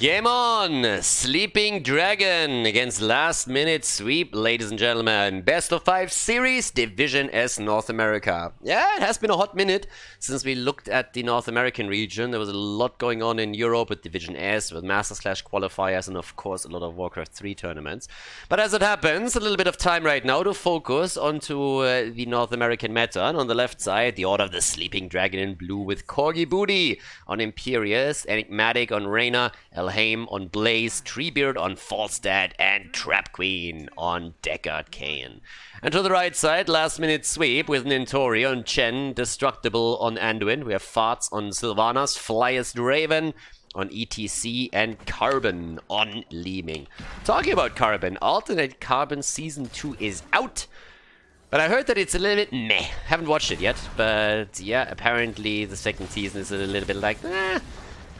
Game on! Sleeping Dragon against Last Minute Sweep, ladies and gentlemen. Best of 5 series, Division S North America. Yeah, it has been a hot minute since we looked at the North American region. There was a lot going on in Europe with Division S, with Masters Clash qualifiers, and of course a lot of Warcraft 3 tournaments. But as it happens, a little bit of time right now to focus onto the North American meta. And on the left side, the Order of the Sleeping Dragon in blue with Corgi Booty on Imperius, Enigmatic on Reyna, Elhaim on Blaze, Treebeard on Falstad, and Trap Queen on Deckard Cain. And to the right side, Last Minute Sweep with Nintori on Chen, Destructible on Anduin. We have Farts on Sylvanas, Flyest Raven on ETC, and Carbon on Leeming. Talking about Carbon, Alternate Carbon Season 2 is out. But I heard that it's a little bit meh. Haven't watched it yet, but yeah, apparently the second season is a little bit like,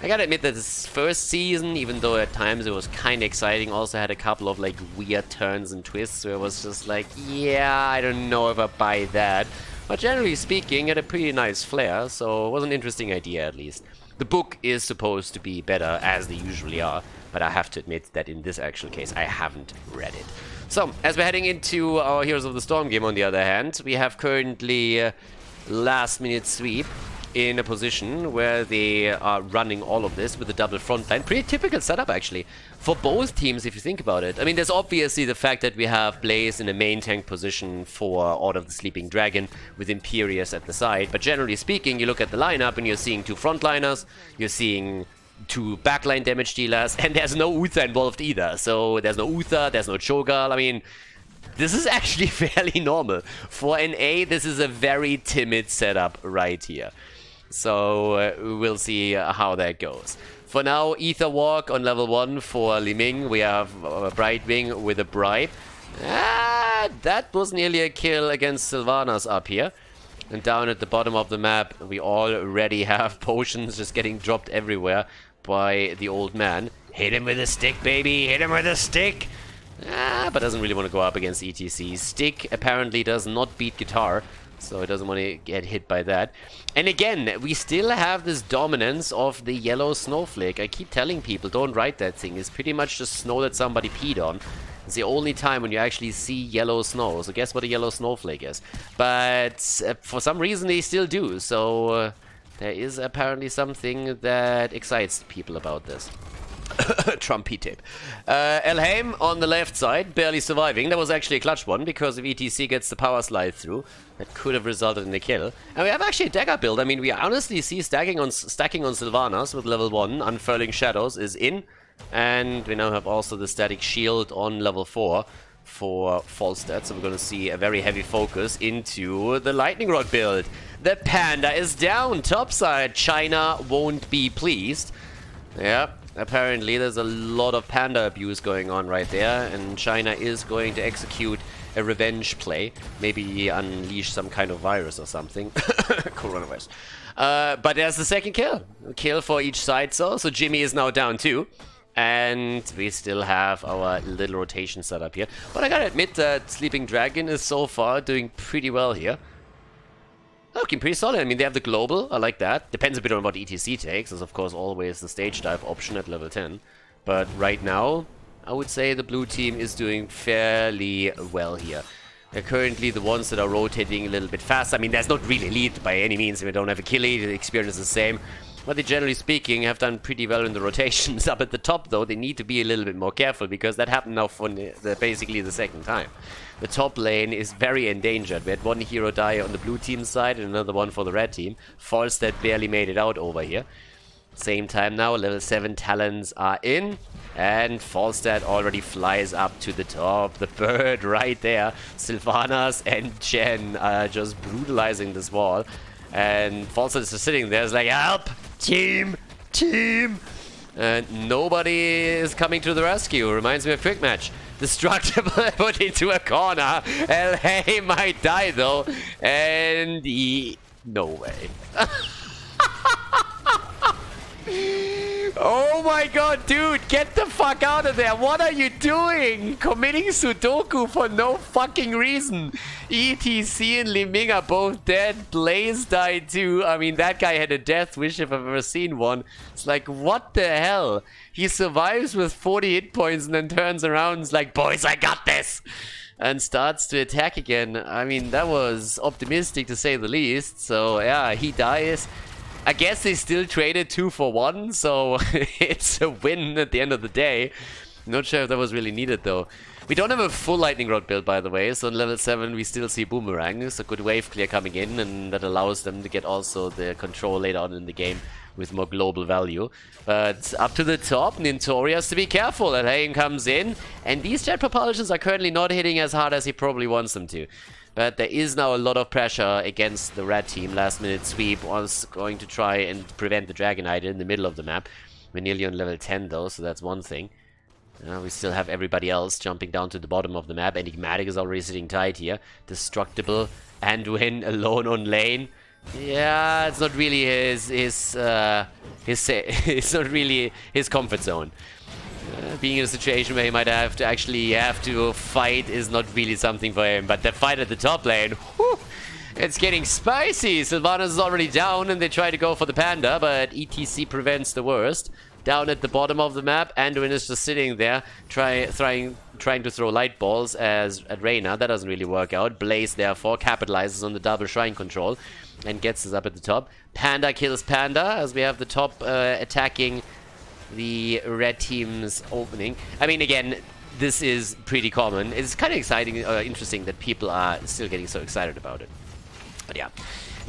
I gotta admit that this first season, even though at times it was kind of exciting, also had a couple of like weird turns and twists where it was just like, yeah, I don't know if I buy that. But generally speaking, it had a pretty nice flair, so it was an interesting idea at least. The book is supposed to be better, as they usually are, but I have to admit that in this actual case, I haven't read it. So, as we're heading into our Heroes of the Storm game, on the other hand, we have currently Last Minute Sweep in a position where they are running all of this with a double front line. Pretty typical setup, actually, for both teams, if you think about it. I mean, there's obviously the fact that we have Blaze in a main tank position for Order of the Sleeping Dragon with Imperius at the side. But generally speaking, you look at the lineup and you're seeing 2 frontliners, you're seeing 2 backline damage dealers, and there's no Uther involved either. So there's no Uther, there's no Cho'Gall. I mean, this is actually fairly normal. For NA, this is a very timid setup right here. So we'll see how that goes. For now, Ether Walk on level 1 for Li Ming. We have Brightwing with a Bribe. That was nearly a kill against Sylvanas up here. And down at the bottom of the map, we already have potions just getting dropped everywhere by the old man. Hit him with a stick, baby! Hit him with a stick! But doesn't really want to go up against ETC. Stick apparently does not beat guitar, so it doesn't want to get hit by that. And again, we still have this dominance of the yellow snowflake. I keep telling people, don't write that thing. It's pretty much just snow that somebody peed on. It's the only time when you actually see yellow snow. So guess what a yellow snowflake is. But for some reason they still do. So there is apparently something that excites people about this. Trumpy tip. Elhaim on the left side, barely surviving. That was actually a clutch one, because if ETC gets the power slide through, that could have resulted in a kill. And we have actually a dagger build. I mean, we honestly see stacking on Sylvanas with level 1. Unfurling Shadows is in. And we now have also the static shield on level 4 for Falstad. So we're going to see a very heavy focus into the Lightning Rod build. The Panda is down. Topside, China won't be pleased. Yeah. Apparently there's a lot of panda abuse going on right there, and China is going to execute a revenge play. Maybe unleash some kind of virus or something. Coronavirus. But there's the second kill. A kill for each side, so Jimmy is now down too. And we still have our little rotation set up here. But I gotta admit that Sleeping Dragon is so far doing pretty well here. Looking pretty solid. I mean, they have the global. I like that. Depends a bit on what ETC takes. There's, of course, always the stage dive option at level 10. But right now, I would say the blue team is doing fairly well here. They're currently the ones that are rotating a little bit fast. I mean, there's not really lead by any means. We don't have a kill lead. The experience is the same. But they, generally speaking, have done pretty well in the rotations. Up at the top, though, they need to be a little bit more careful, because that happened now for basically the second time. The top lane is very endangered. We had one hero die on the blue team side and another one for the red team. Falstad barely made it out over here. Same time now, level 7 talents are in. And Falstad already flies up to the top. The bird right there. Sylvanas and Chen are just brutalizing this wall. And Falstad is just sitting there. It's like, help! Team! And nobody is coming to the rescue. Reminds me of Quick Match. Destructible put into a corner. LA might die though. And no way. Oh my god, dude, get the fuck out of there. What are you doing? Committing Sudoku for no fucking reason. ETC and Li Ming are both dead. Blaze died too. I mean, that guy had a death wish if I've ever seen one. It's like, what the hell? He survives with 40 hit points and then turns around and is like, boys, I got this. And starts to attack again. I mean, that was optimistic to say the least. So, yeah, he dies. I guess they still traded 2 for 1, so it's a win at the end of the day. Not sure if that was really needed, though. We don't have a full Lightning Rod build, by the way, so on level 7 we still see Boomerang. It's a good wave clear coming in, and that allows them to get also the control later on in the game with more global value. But up to the top, Nintori has to be careful. Elhaim comes in, and these jet propulsions are currently not hitting as hard as he probably wants them to. But there is now a lot of pressure against the red team. Last minute sweep was going to try and prevent the Dragonite in the middle of the map. We're nearly on level 10 though, so that's one thing. We still have everybody else jumping down to the bottom of the map. Enigmatic is already sitting tight here. Destructible, Anduin alone on lane. Yeah, it's not really it's not really his comfort zone. Being in a situation where he might have to fight is not really something for him. But the fight at the top lane, whew, it's getting spicy. Sylvanas is already down and they try to go for the Panda, but ETC prevents the worst. Down at the bottom of the map, Anduin is just sitting there trying to throw light balls at Reyna. That doesn't really work out. Blaze therefore capitalizes on the double shrine control and gets us up at the top. Panda kills Panda as we have the top attacking the red team's opening. I mean, again, this is pretty common. It's kind of exciting, interesting that people are still getting so excited about it. But yeah.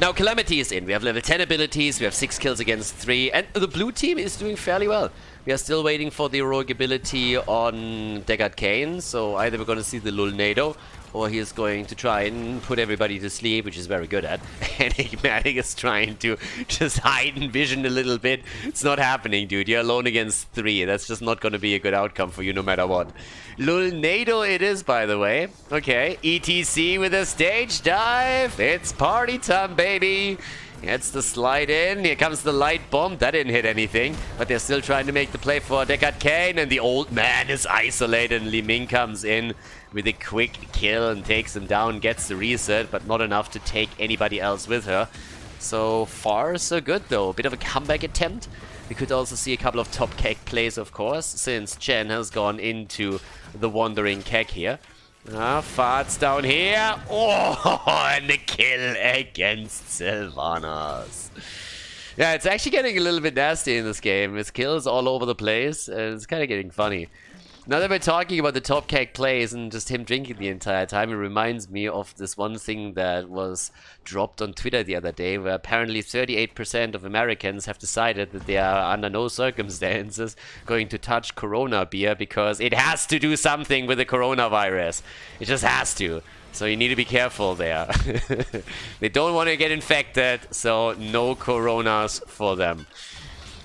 Now Calamity is in. We have level 10 abilities, we have 6 kills against 3, and the blue team is doing fairly well. We are still waiting for the heroic ability on Deckard Cain, so either we're going to see the Lulnado, or he is going to try and put everybody to sleep, which is very good at. Enigmatic is trying to just hide and vision a little bit. It's not happening, dude. You're alone against 3. That's just not going to be a good outcome for you no matter what. Lulnado it is, by the way. Okay, ETC with a stage dive. It's party time, baby. Gets the slide in. Here comes the light bomb. That didn't hit anything. But they're still trying to make the play for Deckard Cain. And the old man is isolated. And Li Ming comes in with a quick kill and takes him down. Gets the reset. But not enough to take anybody else with her. So far, so good though. A bit of a comeback attempt. We could also see a couple of top keg plays, of course. Since Chen has gone into the wandering keg here. Farts down here. Oh, and the kill against Sylvanas. Yeah, it's actually getting a little bit nasty in this game. His kills all over the place, and it's kind of getting funny. Now that we're talking about the top keg plays and just him drinking the entire time, it reminds me of this one thing that was dropped on Twitter the other day, where apparently 38% of Americans have decided that they are under no circumstances going to touch Corona beer because it has to do something with the coronavirus. It just has to. So you need to be careful there. They don't want to get infected, so no Coronas for them.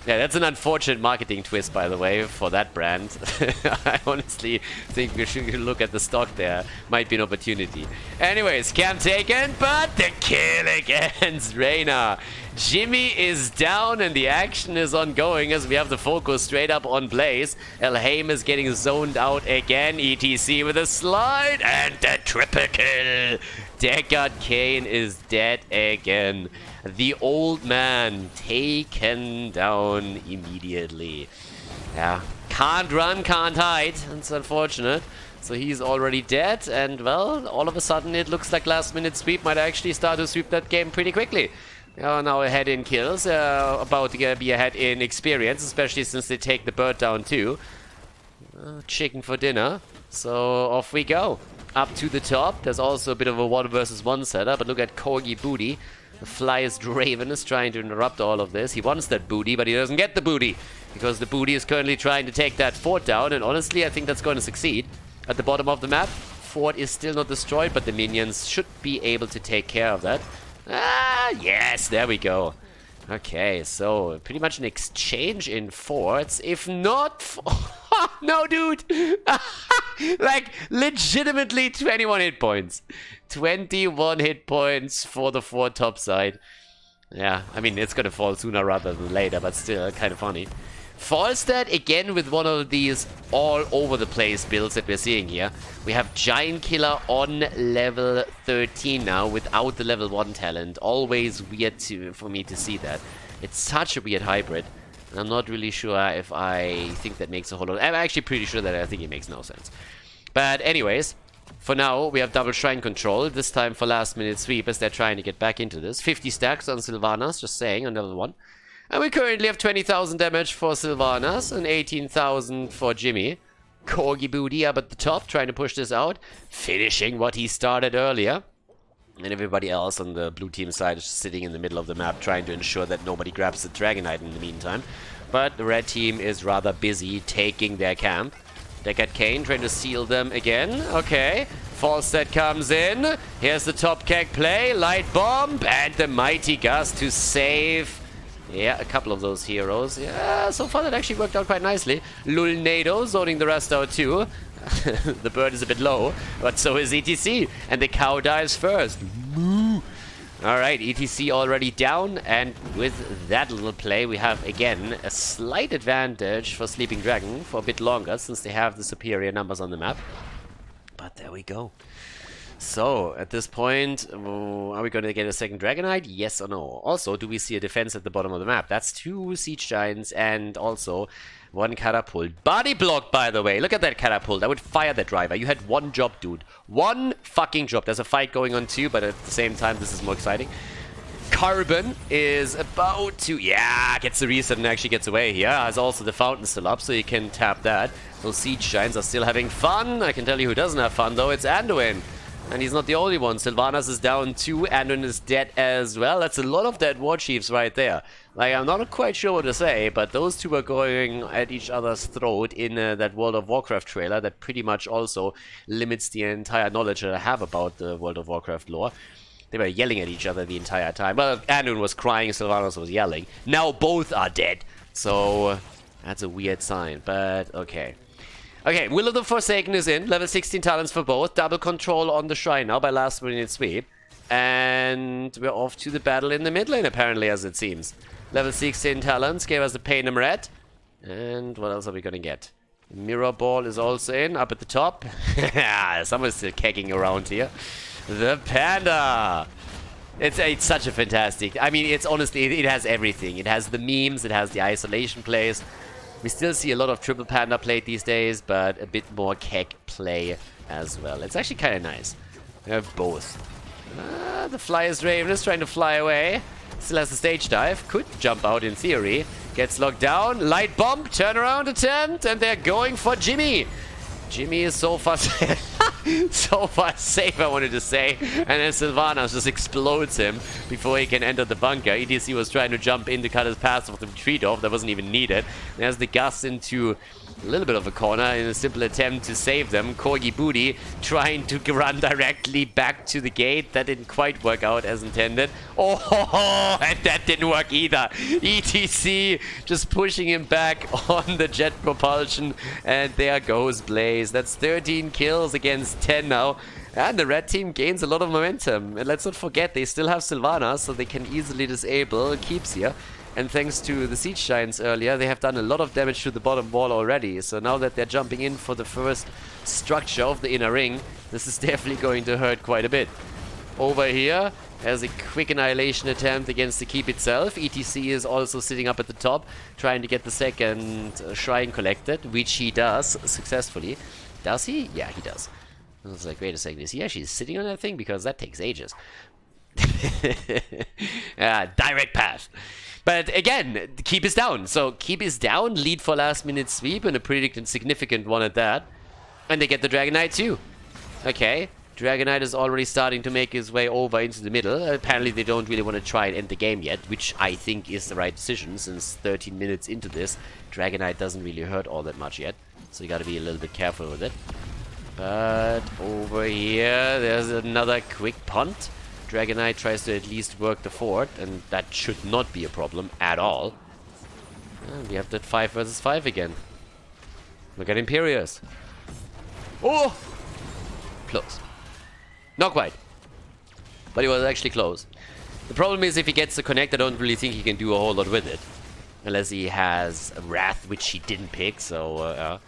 Yeah, that's an unfortunate marketing twist, by the way, for that brand. I honestly think we should look at the stock there. Might be an opportunity. Anyways, camp taken, but the kill against Reyna. Jimmy is down and the action is ongoing as we have the focus straight up on Blaze. Elhaim is getting zoned out again. ETC with a slide and the triple kill. Deckard Cain is dead again. The old man taken down immediately. Yeah, can't run, can't hide. It's unfortunate. So he's already dead, and well, all of a sudden it looks like last minute sweep might actually start to sweep that game pretty quickly. Now ahead in kills, about to be ahead in experience, especially since they take the bird down too. Chicken for dinner. So off we go. Up to the top. There's also a bit of a 1 versus 1 setup, but look at Corgi Booty. The flyest Draven is trying to interrupt all of this. He wants that booty, but he doesn't get the booty. Because the booty is currently trying to take that fort down, and honestly, I think that's going to succeed. At the bottom of the map, fort is still not destroyed, but the minions should be able to take care of that. Ah, yes, there we go. Okay, so pretty much an exchange in forts. If not... no, dude! Like, legitimately 21 hit points. 21 hit points for the fort top side. Yeah, I mean, it's gonna fall sooner rather than later, but still kind of funny. Falstad again with one of these all over the place builds that we're seeing here. We have Giant Killer on level 13 now without the level 1 talent. Always weird for me to see that. It's such a weird hybrid. And I'm not really sure if I think that makes a whole lot. I'm actually pretty sure that I think it makes no sense. But anyways, for now we have double shrine control. This time for last minute sweep as they're trying to get back into this. 50 stacks on Sylvanas, just saying, on level 1. And we currently have 20,000 damage for Sylvanas and 18,000 for Jimmy. Corgi Booty up at the top, trying to push this out. Finishing what he started earlier. And everybody else on the blue team side is just sitting in the middle of the map, trying to ensure that nobody grabs the Dragonite in the meantime. But the red team is rather busy taking their camp. Deckard Kane trying to seal them again. Okay. Falstad comes in. Here's the top keg play. Light bomb. And the mighty gust to save... yeah, a couple of those heroes. Yeah, so far that actually worked out quite nicely. Lulnado zoning the rest out too. The bird is a bit low, but so is ETC. And the cow dives first. Alright, ETC already down. And with that little play, we have again a slight advantage for Sleeping Dragon for a bit longer, since they have the superior numbers on the map. But there we go. So, at this point, are we going to get a second Dragonite? Yes or no? Also, do we see a defense at the bottom of the map? That's 2 Siege Giants and also 1 Catapult. Body block, by the way. Look at that Catapult. I would fire that driver. You had 1 job, dude. 1 fucking job. There's a fight going on too, but at the same time, this is more exciting. Carbon is about to... yeah, gets the reset and actually gets away here. Has also the fountain still up, so you can tap that. Those Siege Giants are still having fun. I can tell you who doesn't have fun, though. It's Anduin. And he's not the only one. Sylvanas is down too. Anduin is dead as well. That's a lot of dead war chiefs right there. Like, I'm not quite sure what to say, but those two are going at each other's throat in that World of Warcraft trailer that pretty much also limits the entire knowledge that I have about the World of Warcraft lore. They were yelling at each other the entire time. Well, Anduin was crying, Sylvanas was yelling. Now both are dead. So, that's a weird sign, but okay. Okay, Will of the Forsaken is in. Level 16 talents for both. Double control on the shrine now by last minute sweep. And we're off to the battle in the mid lane, apparently, as it seems. Level 16 talents gave us a Panem Red. And what else are we gonna get? Mirror Ball is also in, up at the top. Someone's still kicking around here. The Panda! It's such a fantastic... I mean, it's honestly, it has everything. It has the memes, it has the isolation plays. We still see a lot of triple panda played these days, but a bit more keg play as well. It's actually kind of nice. We have both. The Flyer's Raven is trying to fly away. Still has the stage dive. Could jump out in theory. Gets locked down. Light bomb. Turnaround attempt. And they're going for Jimmy. Jimmy is so far so far safe, I wanted to say. And then Sylvanas just explodes him before he can enter the bunker. ETC was trying to jump in to cut his path of the retreat off. That wasn't even needed. There's the Gus into a little bit of a corner in a simple attempt to save them. Corgi Booty trying to run directly back to the gate. That didn't quite work out as intended. Oh, and that didn't work either. ETC just pushing him back on the jet propulsion. And there goes Blaze. That's 13 kills against 10 now. And the red team gains a lot of momentum. And let's not forget, they still have Sylvanas, so they can easily disable Keeps here. And thanks to the Siege Giants earlier, they have done a lot of damage to the bottom wall already. So now that they're jumping in for the first structure of the inner ring, this is definitely going to hurt quite a bit. Over here, as a quick annihilation attempt against the keep itself. ETC is also sitting up at the top, trying to get the second shrine collected, which he does successfully. Does he? Yeah, he does. I was like, wait a second, is he actually sitting on that thing? Because that takes ages. Direct path. But again, Keep is down. So Keep is down, lead for last minute sweep, and a pretty significant one at that. And they get the Dragonite too. Okay, Dragonite is already starting to make his way over into the middle. Apparently they don't really want to try and end the game yet, which I think is the right decision, since 13 minutes into this, Dragonite doesn't really hurt all that much yet. So you gotta be a little bit careful with it. But over here, there's another quick punt. Dragonite tries to at least work the fort, and that should not be a problem at all. And we have that 5 versus 5 again. Look at Imperius. Oh! Close. Not quite. But he was actually close. The problem is if he gets the connect, I don't really think he can do a whole lot with it. Unless he has Wrath, which he didn't pick, so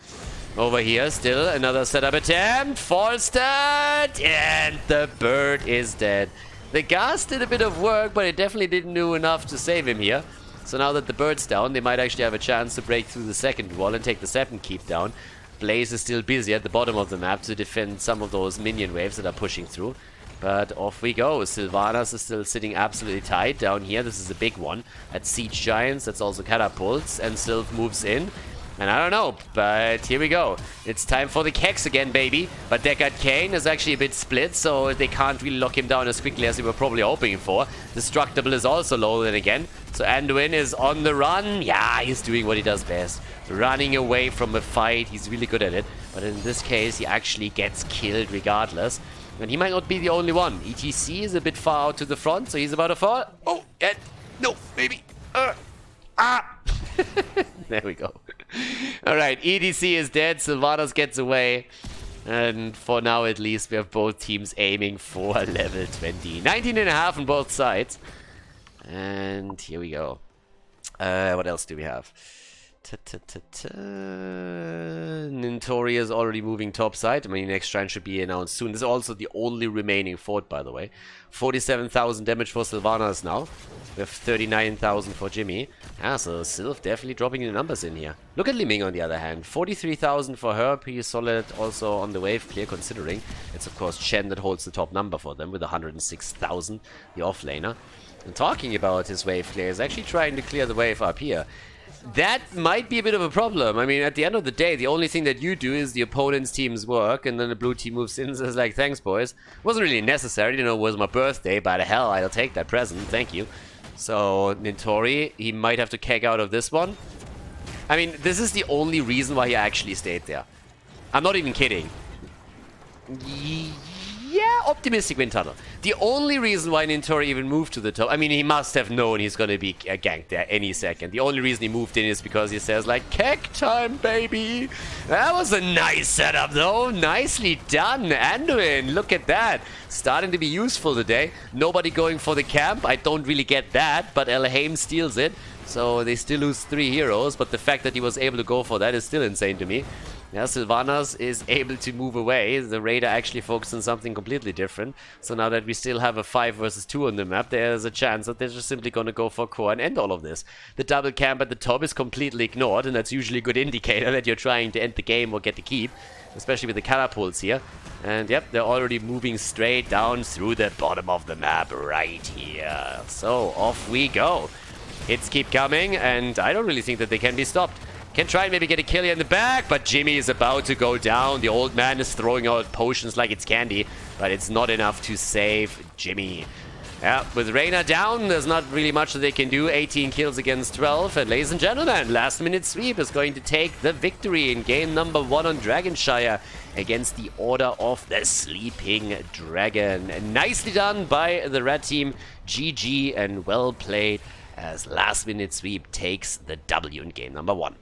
over here, still another setup attempt. False start, and the bird is dead. The gas did a bit of work, but it definitely didn't do enough to save him here. So now that the bird's down, they might actually have a chance to break through the second wall and take the second keep down. Blaze is still busy at the bottom of the map to defend some of those minion waves that are pushing through. But off we go. Sylvanas is still sitting absolutely tight down here. This is a big one. That's Siege Giants, that's also Catapults, and Sylv moves in. And I don't know, but here we go. It's time for the Kex again, baby. But Deckard Cain is actually a bit split, so they can't really lock him down as quickly as we were probably hoping for. Destructible is also low then again. So Anduin is on the run. Yeah, he's doing what he does best. Running away from a fight. He's really good at it. But in this case, he actually gets killed regardless. And he might not be the only one. ETC is a bit far out to the front, so he's about to fall. Oh, and no, baby. There we go. Alright, EDC is dead, Sylvanas gets away. And for now at least, we have both teams aiming for level 20. 19.5 on both sides. And here we go. What else do we have? Nintori is already moving topside. I mean, next shrine should be announced soon. This is also the only remaining fort, by the way. 47,000 damage for Sylvanas now. We have 39,000 for Jimmy. Yeah, so Sylv definitely dropping the numbers in here. Look at Liming on the other hand. 43,000 for her. Pretty solid also on the wave clear, considering it's of course Chen that holds the top number for them with 106,000, the offlaner. And talking about his wave clear, is actually trying to clear the wave up here. That might be a bit of a problem. I mean, at the end of the day, the only thing that you do is the opponent's team's work, and then the blue team moves in and says, like, thanks, boys. Wasn't really necessary, you know, it was my birthday, but hell, I'll take that present, thank you. So, Nintori, he might have to keg out of this one. I mean, this is the only reason why he actually stayed there. I'm not even kidding. Yeah, optimistic wind tunnel. The only reason why Nintori even moved to the top, I mean, he must have known he's gonna be ganked there any second. The only reason he moved in is because he says, like, keg time, baby. That was a nice setup, though. Nicely done, Anduin. Look at that. Starting to be useful today. Nobody going for the camp. I don't really get that, but Elhaim steals it. So they still lose 3 heroes, but the fact that he was able to go for that is still insane to me. Yeah, Sylvanas is able to move away. The Raider actually focused on something completely different. So now that we still have a 5 versus 2 on the map, there's a chance that they're just simply going to go for core and end all of this. The double camp at the top is completely ignored, and that's usually a good indicator that you're trying to end the game or get the keep, especially with the catapults here. And yep, they're already moving straight down through the bottom of the map right here. So off we go. Hits keep coming, and I don't really think that they can be stopped. Can try and maybe get a kill here in the back, but Jimmy is about to go down. The old man is throwing out potions like it's candy, but it's not enough to save Jimmy. Yeah, with Reyna down, there's not really much that they can do. 18 kills against 12, and ladies and gentlemen, last minute sweep is going to take the victory in game number 1 on Dragonshire against the Order of the Sleeping Dragon. And nicely done by the red team. GG and well played, as last minute sweep takes the W in game number 1.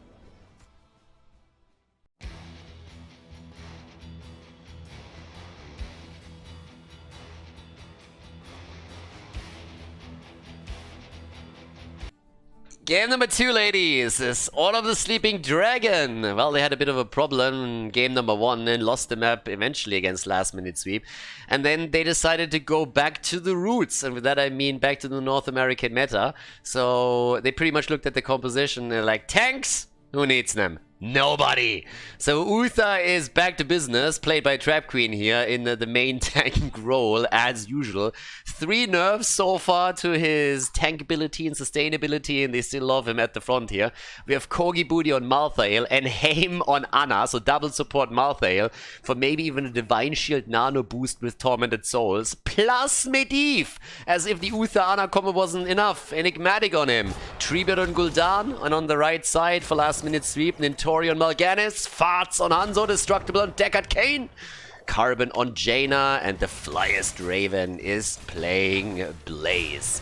Game number 2, ladies, is Order of the Sleeping Dragon. Well, they had a bit of a problem in game number 1 and lost the map eventually against last minute sweep. And then they decided to go back to the roots. And with that, I mean back to the North American meta. So they pretty much looked at the composition and they're like, tanks? Who needs them? Nobody! So Uther is back to business, played by Trap Queen here in the main tank role, as usual. 3 nerfs so far to his tankability and sustainability, and they still love him at the front here. We have Kogi Booty on Malthael and Haim on Anna, so double support Malthael for maybe even a Divine Shield nano boost with Tormented Souls, plus Medivh, as if the Uther Anna combo wasn't enough. Enigmatic on him. Treebeard on Gul'dan, and on the right side for last minute sweep, Nintori on Mal'Ganis, Farts on Hanzo, Destructible on Deckard Cain, Carbon on Jaina, and the Flyest Raven is playing Blaze.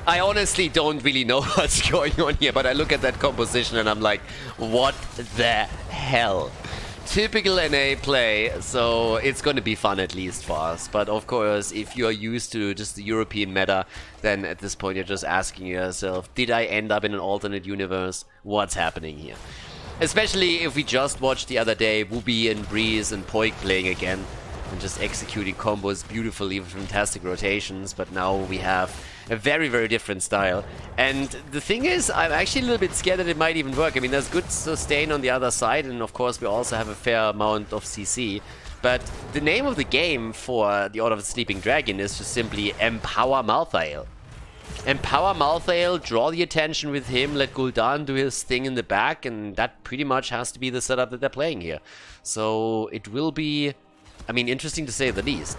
I honestly don't really know what's going on here, but I look at that composition and I'm like, what the hell? Typical NA play, so it's gonna be fun at least for us. But of course, if you are used to just the European meta, then at this point you're just asking yourself, did I end up in an alternate universe? What's happening here? Especially if we just watched the other day Wooby and Breeze and Poik playing again and just executing combos beautifully with fantastic rotations, but now we have a very, very different style. And the thing is, I'm actually a little bit scared that it might even work. I mean, there's good sustain on the other side, and of course we also have a fair amount of CC. But the name of the game for the Order of the Sleeping Dragon is just simply Empower Malthael. Empower Malthael, draw the attention with him, let Gul'dan do his thing in the back, and that pretty much has to be the setup that they're playing here. So it will be, I mean, interesting to say the least.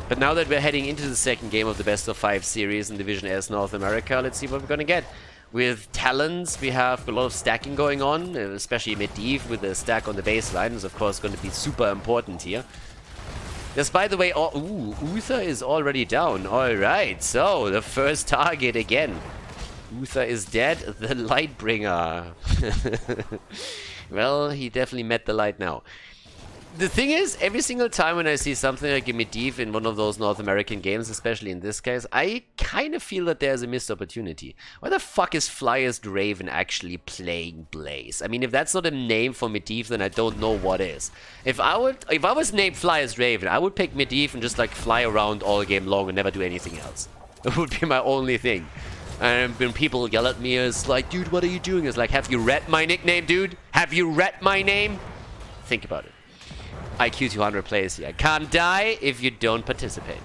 But now that we're heading into the second game of the Best of 5 series in Division S North America, let's see what we're gonna get. With Talons, we have a lot of stacking going on, especially Medivh with the stack on the baseline is of course going to be super important here. This, by the way, Uther is already down. Alright, so the first target again. Uther is dead, the Lightbringer. Well, he definitely met the light now. The thing is, every single time when I see something like a Medivh in one of those North American games, especially in this case, I kind of feel that there's a missed opportunity. Why the fuck is Flyest Raven actually playing Blaze? I mean, if that's not a name for Medivh, then I don't know what is. If I was named Flyest Raven, I would pick Medivh and just like fly around all game long and never do anything else. That would be my only thing. And when people yell at me, it's like, dude, what are you doing? It's like, have you read my nickname, dude? Have you read my name? Think about it. IQ 200 players here. Can't die if you don't participate.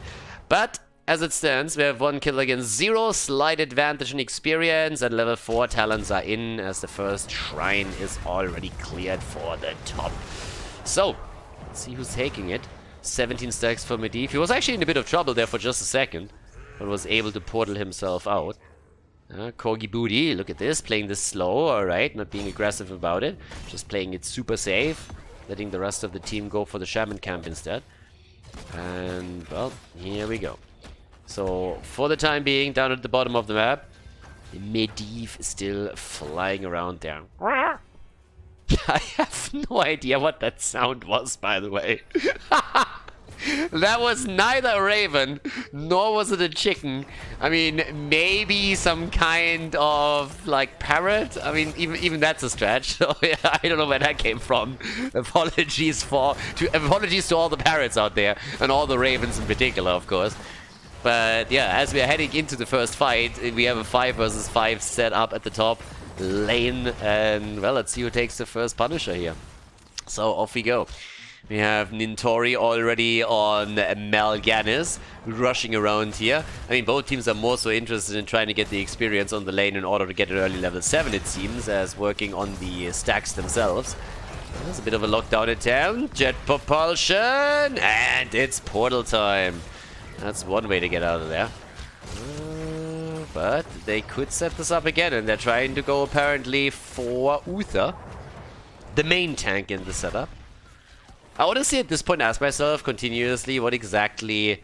But as it stands, we have 1 kill against 0, slight advantage in experience, and level 4 talents are in as the first shrine is already cleared for the top. So, let's see who's taking it. 17 stacks for Medivh. He was actually in a bit of trouble there for just a second, but was able to portal himself out. Corgi Booty, look at this, playing this slow, alright, not being aggressive about it, just playing it super safe. Letting the rest of the team go for the Shaman camp instead. And, well, here we go. So, for the time being, down at the bottom of the map, Medivh is still flying around there. I have no idea what that sound was, by the way. That was neither a raven, nor was it a chicken. I mean, maybe some kind of, like, parrot? I mean, even that's a stretch. So, yeah, I don't know where that came from. Apologies to all the parrots out there, and all the ravens in particular, of course. But, yeah, as we are heading into the first fight, we have a 5 versus 5 set up at the top lane. And, well, let's see who takes the first Punisher here. So, off we go. We have Nintori already on Mal'Ganis, rushing around here. I mean, both teams are more so interested in trying to get the experience on the lane in order to get an early level 7, it seems, as working on the stacks themselves. There's a bit of a lockdown attempt. Jet propulsion, and it's portal time. That's one way to get out of there. But they could set this up again, and they're trying to go apparently for Uther, the main tank in the setup. I honestly at this point ask myself continuously what exactly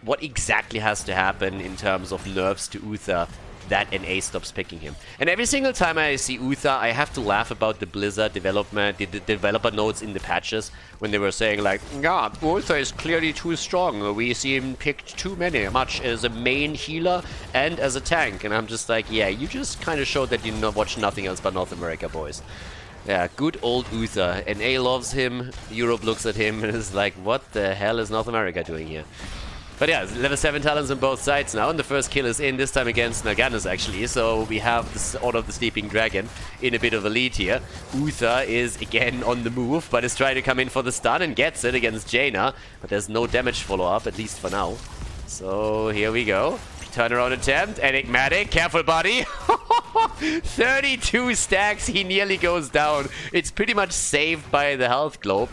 has to happen in terms of nerfs to Uther that NA stops picking him. And every single time I see Uther, I have to laugh about the Blizzard development, the developer notes in the patches when they were saying like, yeah, Uther is clearly too strong. We see him picked too much as a main healer and as a tank. And I'm just like, yeah, you just kind of showed that you watch nothing else but North America, boys. Yeah, good old Uther. NA loves him, Europe looks at him and is like, what the hell is North America doing here? But yeah, level 7 talents on both sides now, and the first kill is in, this time against Naganos actually, so we have this Order of the Sleeping Dragon in a bit of a lead here. Uther is again on the move, but is trying to come in for the stun and gets it against Jaina, but there's no damage follow-up, at least for now. So here we go. Turnaround attempt, enigmatic, careful buddy. 32 stacks, he nearly goes down. It's pretty much saved by the health globe.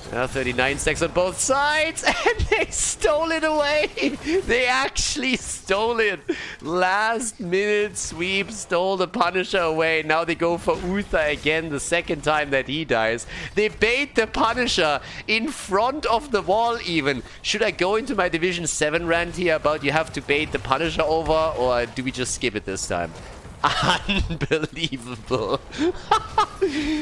39 stacks on both sides, and they stole it away. They actually stole it. Last minute sweep, stole the Punisher away. Now they go for Uther again, the second time that he dies. They bait the Punisher in front of the wall even. Should I go into my Division 7 rant here about you have to bait the Punisher over, or do we just skip it this time? Unbelievable.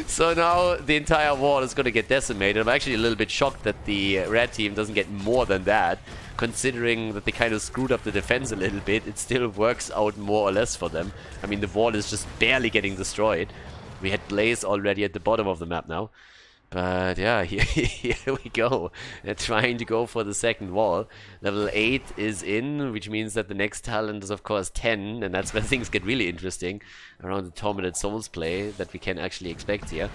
So now the entire wall is going to get decimated. I'm actually a little bit shocked that the red team doesn't get more than that. Considering that they kind of screwed up the defense a little bit, it still works out more or less for them. I mean, the wall is just barely getting destroyed. We had Blaze already at the bottom of the map now. But yeah, here we go. They're trying to go for the second wall. Level 8 is in, which means that the next talent is of course 10, and that's when things get really interesting around the Tormented Souls play that we can actually expect here.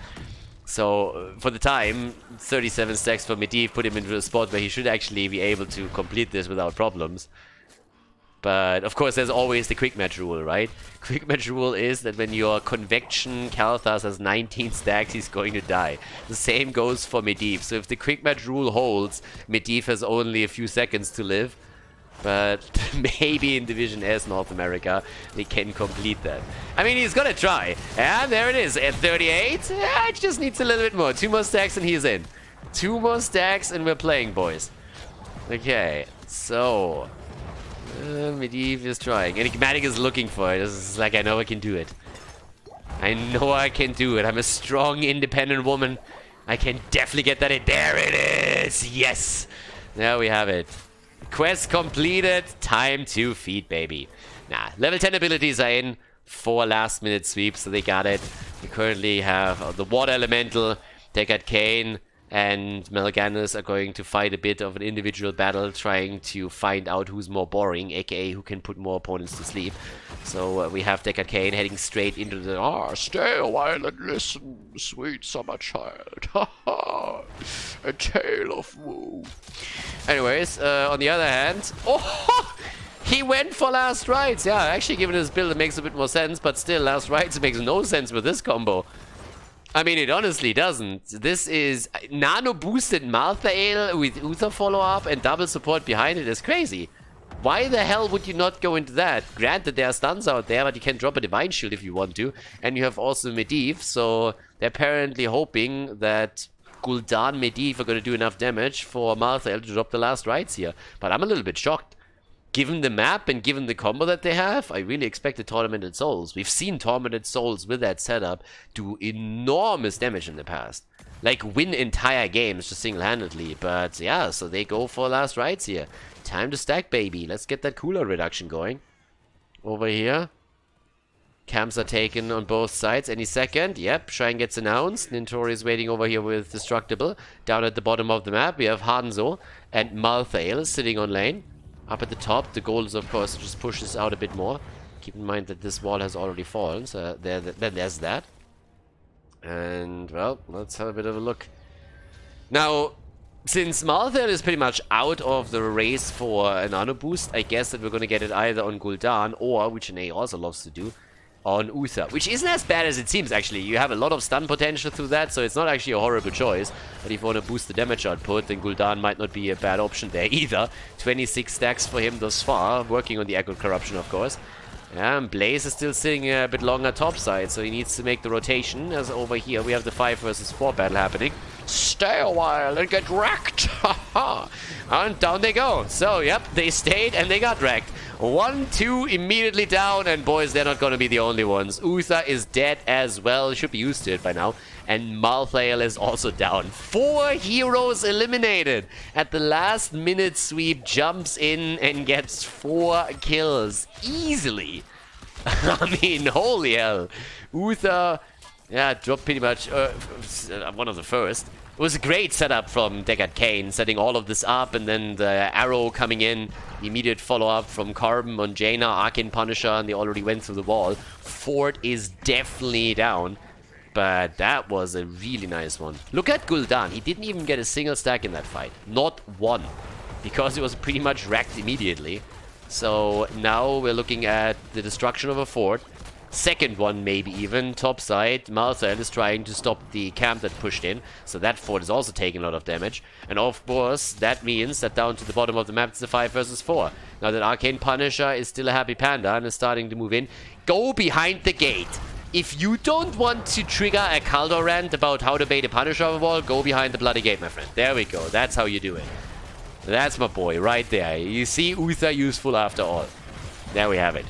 So, for the time, 37 stacks for Medivh put him into a spot where he should actually be able to complete this without problems. But, of course, there's always the quick match rule, right? Quick match rule is that when your Convection Khaldor has 19 stacks, he's going to die. The same goes for Medivh. So if the quick match rule holds, Medivh has only a few seconds to live. But maybe in Division S North America, they can complete that. I mean, he's gonna try. And there it is, at 38. Yeah, it just needs a little bit more. 2 more stacks and he's in. 2 more stacks and we're playing, boys. Okay, so... Medivh is trying. Enigmatic is looking for it. It's like, I know I can do it. I know I can do it. I'm a strong, independent woman. I can definitely get that in. There it is! Yes! There we have it. Quest completed. Time to feed, baby. Nah, level 10 abilities are in for last minute sweeps, so they got it. We currently have the Water Elemental, Deckard Cain, and Melganis are going to fight a bit of an individual battle, trying to find out who's more boring, aka who can put more opponents to sleep. So we have Deckard Cain heading straight into the... stay a while and listen, sweet summer child. Ha ha! A tale of woe. Anyways, on the other hand... Oh! He went for Last Rites! Yeah, actually given his build it makes a bit more sense, but still, Last Rites makes no sense with this combo. I mean, it honestly doesn't. This is nano-boosted Malthael with Uther follow-up and double support behind it is crazy. Why the hell would you not go into that? Granted, there are stuns out there, but you can drop a Divine Shield if you want to. And you have also Medivh, so they're apparently hoping that Gul'dan Medivh are going to do enough damage for Malthael to drop the Last Rites here. But I'm a little bit shocked. Given the map and given the combo that they have, I really expected Tormented Souls. We've seen Tormented Souls with that setup do enormous damage in the past. Like, win entire games just single-handedly. But yeah, so they go for Last Rites here. Time to stack, baby. Let's get that cooler reduction going. Over here. Camps are taken on both sides any second. Yep, Shrine gets announced. Nintori is waiting over here with Destructible. Down at the bottom of the map, we have Hanzo and Malthael sitting on lane. Up at the top, the goal is, of course, to just push this out a bit more. Keep in mind that this wall has already fallen, so there's that. And, well, let's have a bit of a look. Now, since Malthael is pretty much out of the race for a nano boost, I guess that we're going to get it either on Gul'dan or, which Nea also loves to do, on Uther, which isn't as bad as it seems, actually. You have a lot of stun potential through that, so it's not actually a horrible choice. But if you want to boost the damage output, then Gul'dan might not be a bad option there either. 26 stacks for him thus far, working on the Echo Corruption, of course. Yeah, and Blaze is still sitting a bit longer topside, so he needs to make the rotation. As over here, we have the 5 versus 4 battle happening. Stay a while and get wrecked! And down they go. So, yep, they stayed and they got wrecked. 1-2 immediately down, and boys, they're not going to be the only ones. Uther is dead as well, should be used to it by now. And Malthael is also down. 4 heroes eliminated. At the last minute, Sweep jumps in and gets 4 kills. Easily. I mean, holy hell. Uther, yeah, dropped pretty much one of the first. It was a great setup from Deckard Cain, setting all of this up, and then the arrow coming in, the immediate follow-up from Carbon on Jaina, Arcane Punisher, and they already went through the wall. Fort is definitely down, but that was a really nice one. Look at Gul'dan, he didn't even get a single stack in that fight. Not one, because he was pretty much wrecked immediately. So now we're looking at the destruction of a fort. Second one, maybe even. Top side, Malthael is trying to stop the camp that pushed in. So that fort is also taking a lot of damage. And of course, that means that down to the bottom of the map, it's a 5 versus 4. Now that Arcane Punisher is still a happy panda and is starting to move in. Go behind the gate. If you don't want to trigger a Khaldor rant about how to bait a Punisher over wall, go behind the bloody gate, my friend. There we go. That's how you do it. That's my boy, right there. You see Uther useful after all. There we have it.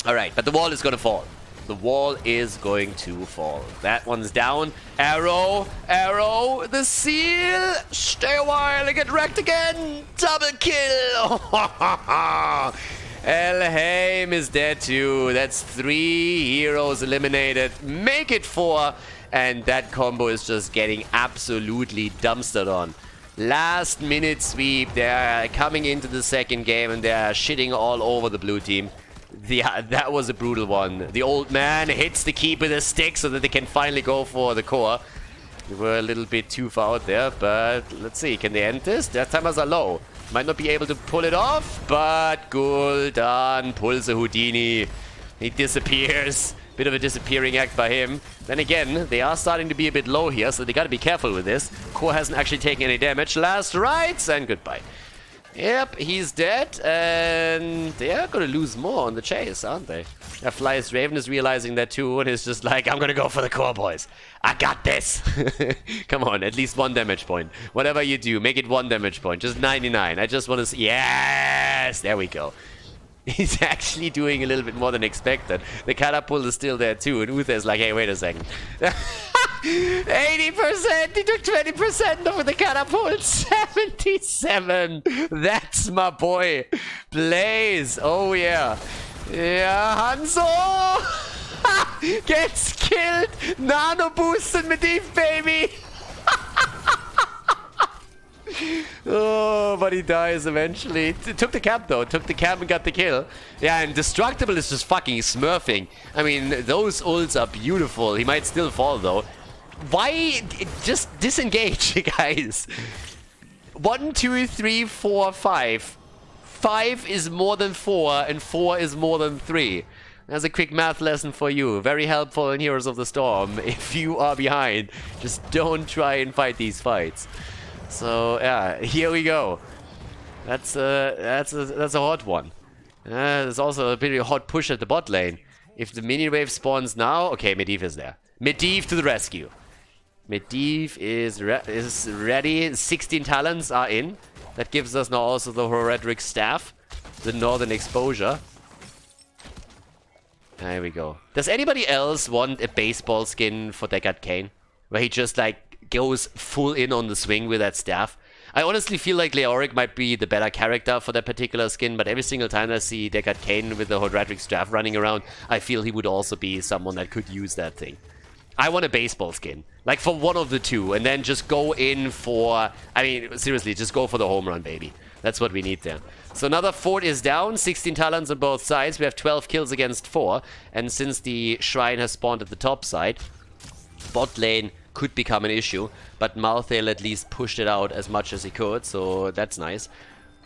Alright, but the wall is gonna fall. The wall is going to fall. That one's down. Arrow, arrow, the seal. Stay a while and get wrecked again. Double kill. Elheim is dead too. That's 3 heroes eliminated. Make it 4. And that combo is just getting absolutely dumpstered on. Last minute sweep. They're coming into the second game and they're shitting all over the blue team. Yeah, that was a brutal one. The old man hits the keep with a stick so that they can finally go for the core. They were a little bit too far out there, but let's see. Can they end this? Their timers are low. Might not be able to pull it off, but Gul'dan pulls a Houdini. He disappears. Bit of a disappearing act by him. Then again, they are starting to be a bit low here, so they gotta be careful with this. Core hasn't actually taken any damage. Last rites and goodbye. Yep, he's dead, and they are gonna lose more on the chase, aren't they? Fly's Raven is realizing that too, and is just like, I'm gonna go for the core, boys. I got this. Come on, at least 1 damage point. Whatever you do, make it 1 damage point. Just 99. I just want to see. Yes, there we go. He's actually doing a little bit more than expected. The catapult is still there too, and Uther is like, hey, wait a second. 80%! He took 20% over the catapult! 77! That's my boy! Blaze! Oh yeah! Yeah, Hanzo! Gets killed! Nano boosted Medivh, baby! Oh, but he dies eventually. Took the cap though. Took the cap and got the kill. Yeah, and Destructible is just fucking smurfing. I mean, those ults are beautiful. He might still fall though. Why? Just disengage, guys. 1, 2, 3, 4, 5. 5 is more than 4, and 4 is more than 3. That's a quick math lesson for you. Very helpful in Heroes of the Storm. If you are behind, just don't try and fight these fights. So yeah, here we go. That's a hot one. There's also a pretty hot push at the bot lane. If the mini wave spawns now, okay, Medivh is there. Medivh to the rescue. Medivh is ready. 16 talents are in. That gives us now also the Horadric staff, the northern exposure. There we go. Does anybody else want a baseball skin for Deckard Cain, where he just like goes full in on the swing with that staff? I honestly feel like Leoric might be the better character for that particular skin, but every single time I see Deckard Cain with the Horadric staff running around, I feel he would also be someone that could use that thing. I want a baseball skin, like for one of the two, and then just go in for, I mean, seriously, just go for the home run, baby. That's what we need there. So another fort is down, 16 talents on both sides. We have 12 kills against 4, and since the shrine has spawned at the top side, bot lane could become an issue, but Malthael at least pushed it out as much as he could, so that's nice.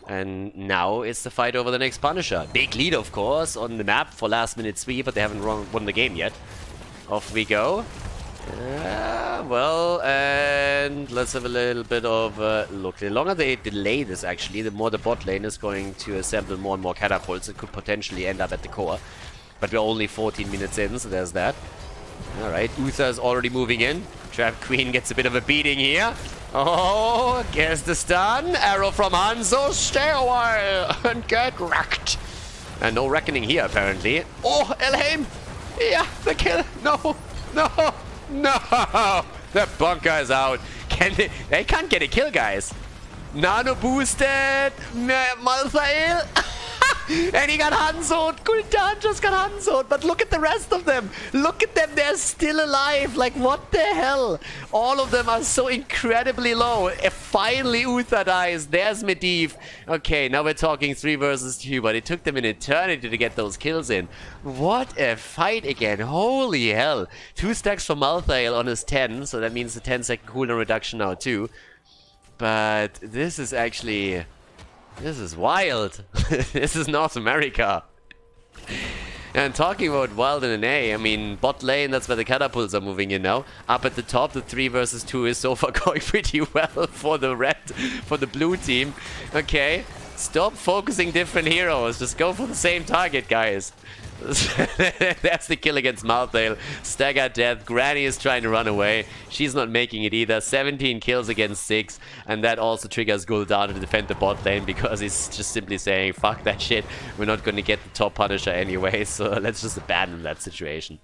And now it's the fight over the next Punisher. Big lead, of course, on the map for last minute sweep, but they haven't won the game yet. Off we go. Well, and let's have a little bit of a look. The longer they delay this, actually, the more the bot lane is going to assemble more and more catapults. It could potentially end up at the core. But we're only 14 minutes in, so there's that. Alright, Uther is already moving in. Trap Queen gets a bit of a beating here. Oh, gets the stun. Arrow from Hanzo. Stay a while and get wrecked. And no reckoning here, apparently. Oh, Elheim! Yeah, the kill. No, no, no. The bunker is out. They can't get a kill, guys. Nano boosted. Malthael. And he got Hanzo'd. Gul'dan just got Hanzo'd. But look at the rest of them. Look at them. They're still alive. Like, what the hell? All of them are so incredibly low. If finally Uther dies, there's Medivh. Okay, now we're talking 3 versus 2. But it took them an eternity to get those kills in. What a fight again. Holy hell. 2 stacks for Malthael on his 10. So that means the 10-second cooldown reduction now too. But this is actually... This is wild. This is North America. And talking about wild in an A, I mean, bot lane, that's where the catapults are moving in now. Up at the top, the 3 versus 2 is so far going pretty well for the blue team. Okay, stop focusing different heroes. Just go for the same target, guys. That's the kill against Malthael. Stagger death. Granny is trying to run away. She's not making it either. 17 kills against 6. And that also triggers Khaldor to defend the bot lane because he's just simply saying, fuck that shit. We're not going to get the top Punisher anyway, so let's just abandon that situation.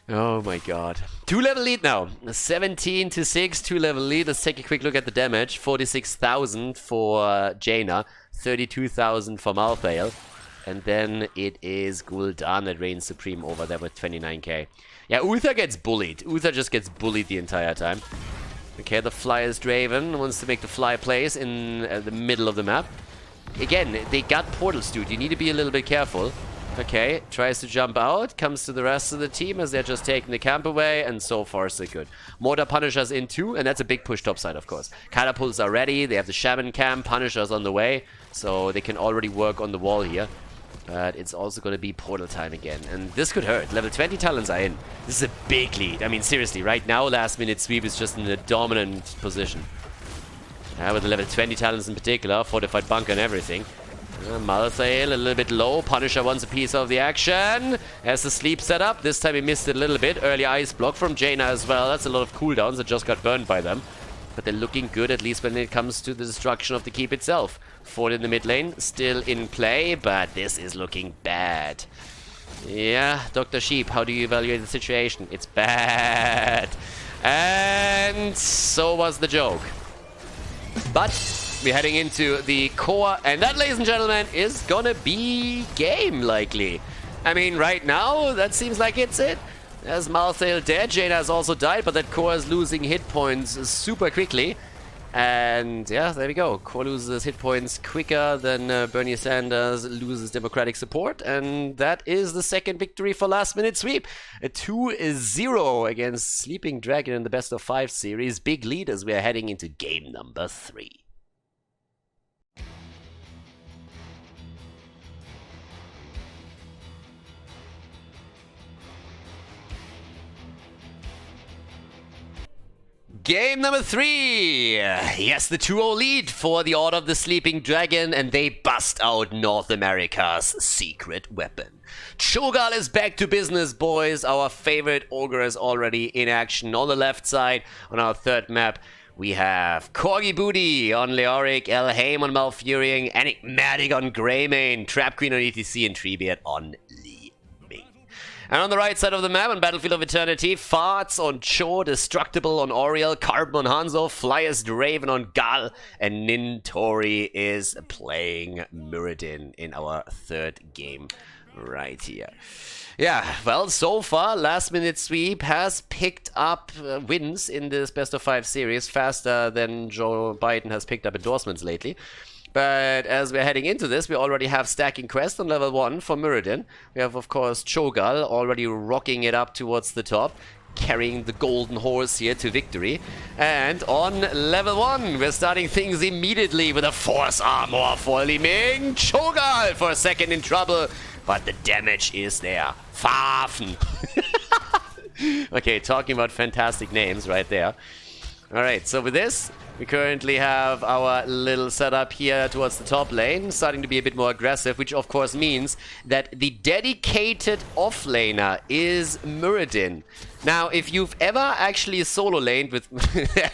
Oh my god. 2-level lead now. 17 to 6, 2-level lead. Let's take a quick look at the damage. 46,000 for Jaina. 32,000 for Malthael. And then it is Khaldor that reigns supreme over there with 29k. Yeah, Uther gets bullied. Uther just gets bullied the entire time. Okay, the Flyer's Draven wants to make the fly plays in the middle of the map. Again, they got portals, dude. You need to be a little bit careful. Okay, tries to jump out, comes to the rest of the team as they're just taking the camp away, and so far so good. Mortar Punishers in too, and that's a big push topside, of course. Catapults are ready, they have the Shaman camp, Punishers on the way, so they can already work on the wall here. But it's also going to be portal time again. And this could hurt. Level 20 talents are in. This is a big lead. I mean, seriously, right now, last minute sweep is just in a dominant position. With the level 20 talents in particular, fortified bunker and everything. Malthael a little bit low. Punisher wants a piece of the action. Has the sleep set up. This time he missed it a little bit. Early ice block from Jaina as well. That's a lot of cooldowns that just got burned by them. But they're looking good, at least when it comes to the destruction of the keep itself. Ford in the mid lane, still in play, but this is looking bad. Yeah, Dr. Sheep, how do you evaluate the situation? It's bad. And so was the joke. But we're heading into the core, and that, ladies and gentlemen, is gonna be game, likely. I mean, right now, that seems like it's it. There's Malthael dead, Jaina has also died, but that core is losing hit points super quickly. And yeah, there we go. Core loses hit points quicker than Bernie Sanders loses democratic support. And that is the second victory for last minute sweep. A 2-0 against Sleeping Dragon in the best of 5 series. Big lead as we are heading into game number 3. Game number 3! Yes, the 2-0 lead for the Order of the Sleeping Dragon, and they bust out North America's secret weapon. Cho'Gall is back to business, boys. Our favorite ogre is already in action on the left side. On our third map, we have Corgi Booty on Leoric, Elhaim on Malfurion, Enigmatic on Greymane, Trap Queen on ETC, and Treebeard on Lee. And on the right side of the map, on Battlefield of Eternity, Farts on Cho, Destructible on Oriel, Carbon on Hanzo, Flyers Draven on Gal, and Nintori is playing Muradin in our third game right here. Yeah, well, so far, last minute sweep has picked up wins in this best of 5 series faster than Joe Biden has picked up endorsements lately. But as we're heading into this, we already have Stacking Quest on level 1 for Muradin. We have, of course, Cho'Gall already rocking it up towards the top, carrying the golden horse here to victory. And on level 1, we're starting things immediately with a Force Armor for Li Ming. Cho'Gall for a second in trouble, but the damage is there. Fafen. Okay, talking about fantastic names right there. Alright, so with this, we currently have our little setup here towards the top lane, starting to be a bit more aggressive, which of course means that the dedicated offlaner is Muradin. Now, if you've ever actually solo laned with,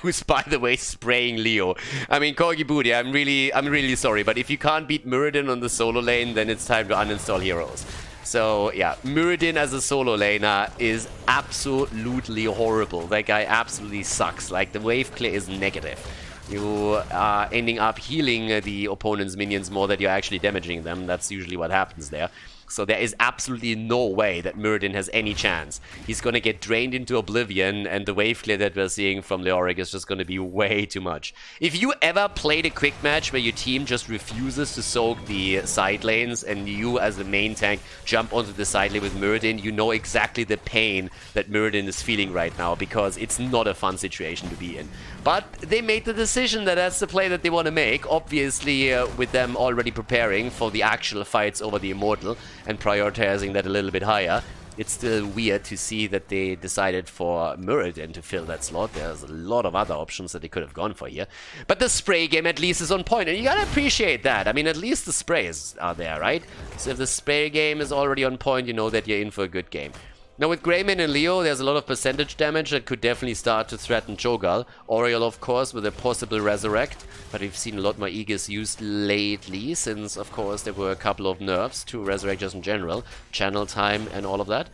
who's by the way spraying Leo, I mean, Corgi Booty, I'm really sorry, but if you can't beat Muradin on the solo lane, then it's time to uninstall heroes. So, yeah, Muradin as a solo laner is absolutely horrible. That guy absolutely sucks. Like, the wave clear is negative. You are ending up healing the opponent's minions more than you're actually damaging them. That's usually what happens there. So there is absolutely no way that Muradin has any chance. He's gonna get drained into oblivion, and the wave clear that we're seeing from Leoric is just gonna be way too much. If you ever played a quick match where your team just refuses to soak the side lanes, and you as the main tank jump onto the side lane with Muradin, you know exactly the pain that Muradin is feeling right now, because it's not a fun situation to be in. But they made the decision that that's the play that they want to make, obviously with them already preparing for the actual fights over the Immortal and prioritizing that a little bit higher. it's still weird to see that they decided for Muradin to fill that slot. There's a lot of other options that they could have gone for here. But the spray game at least is on point, and you gotta appreciate that. I mean, at least the sprays are there, right? So if the spray game is already on point, you know that you're in for a good game. Now with Greymane and Leo, there's a lot of percentage damage that could definitely start to threaten Cho'Gall. Oriel, of course, with a possible Resurrect, but we've seen a lot more Aegis used lately, since, of course, there were a couple of nerfs to Resurrect just in general, channel time and all of that.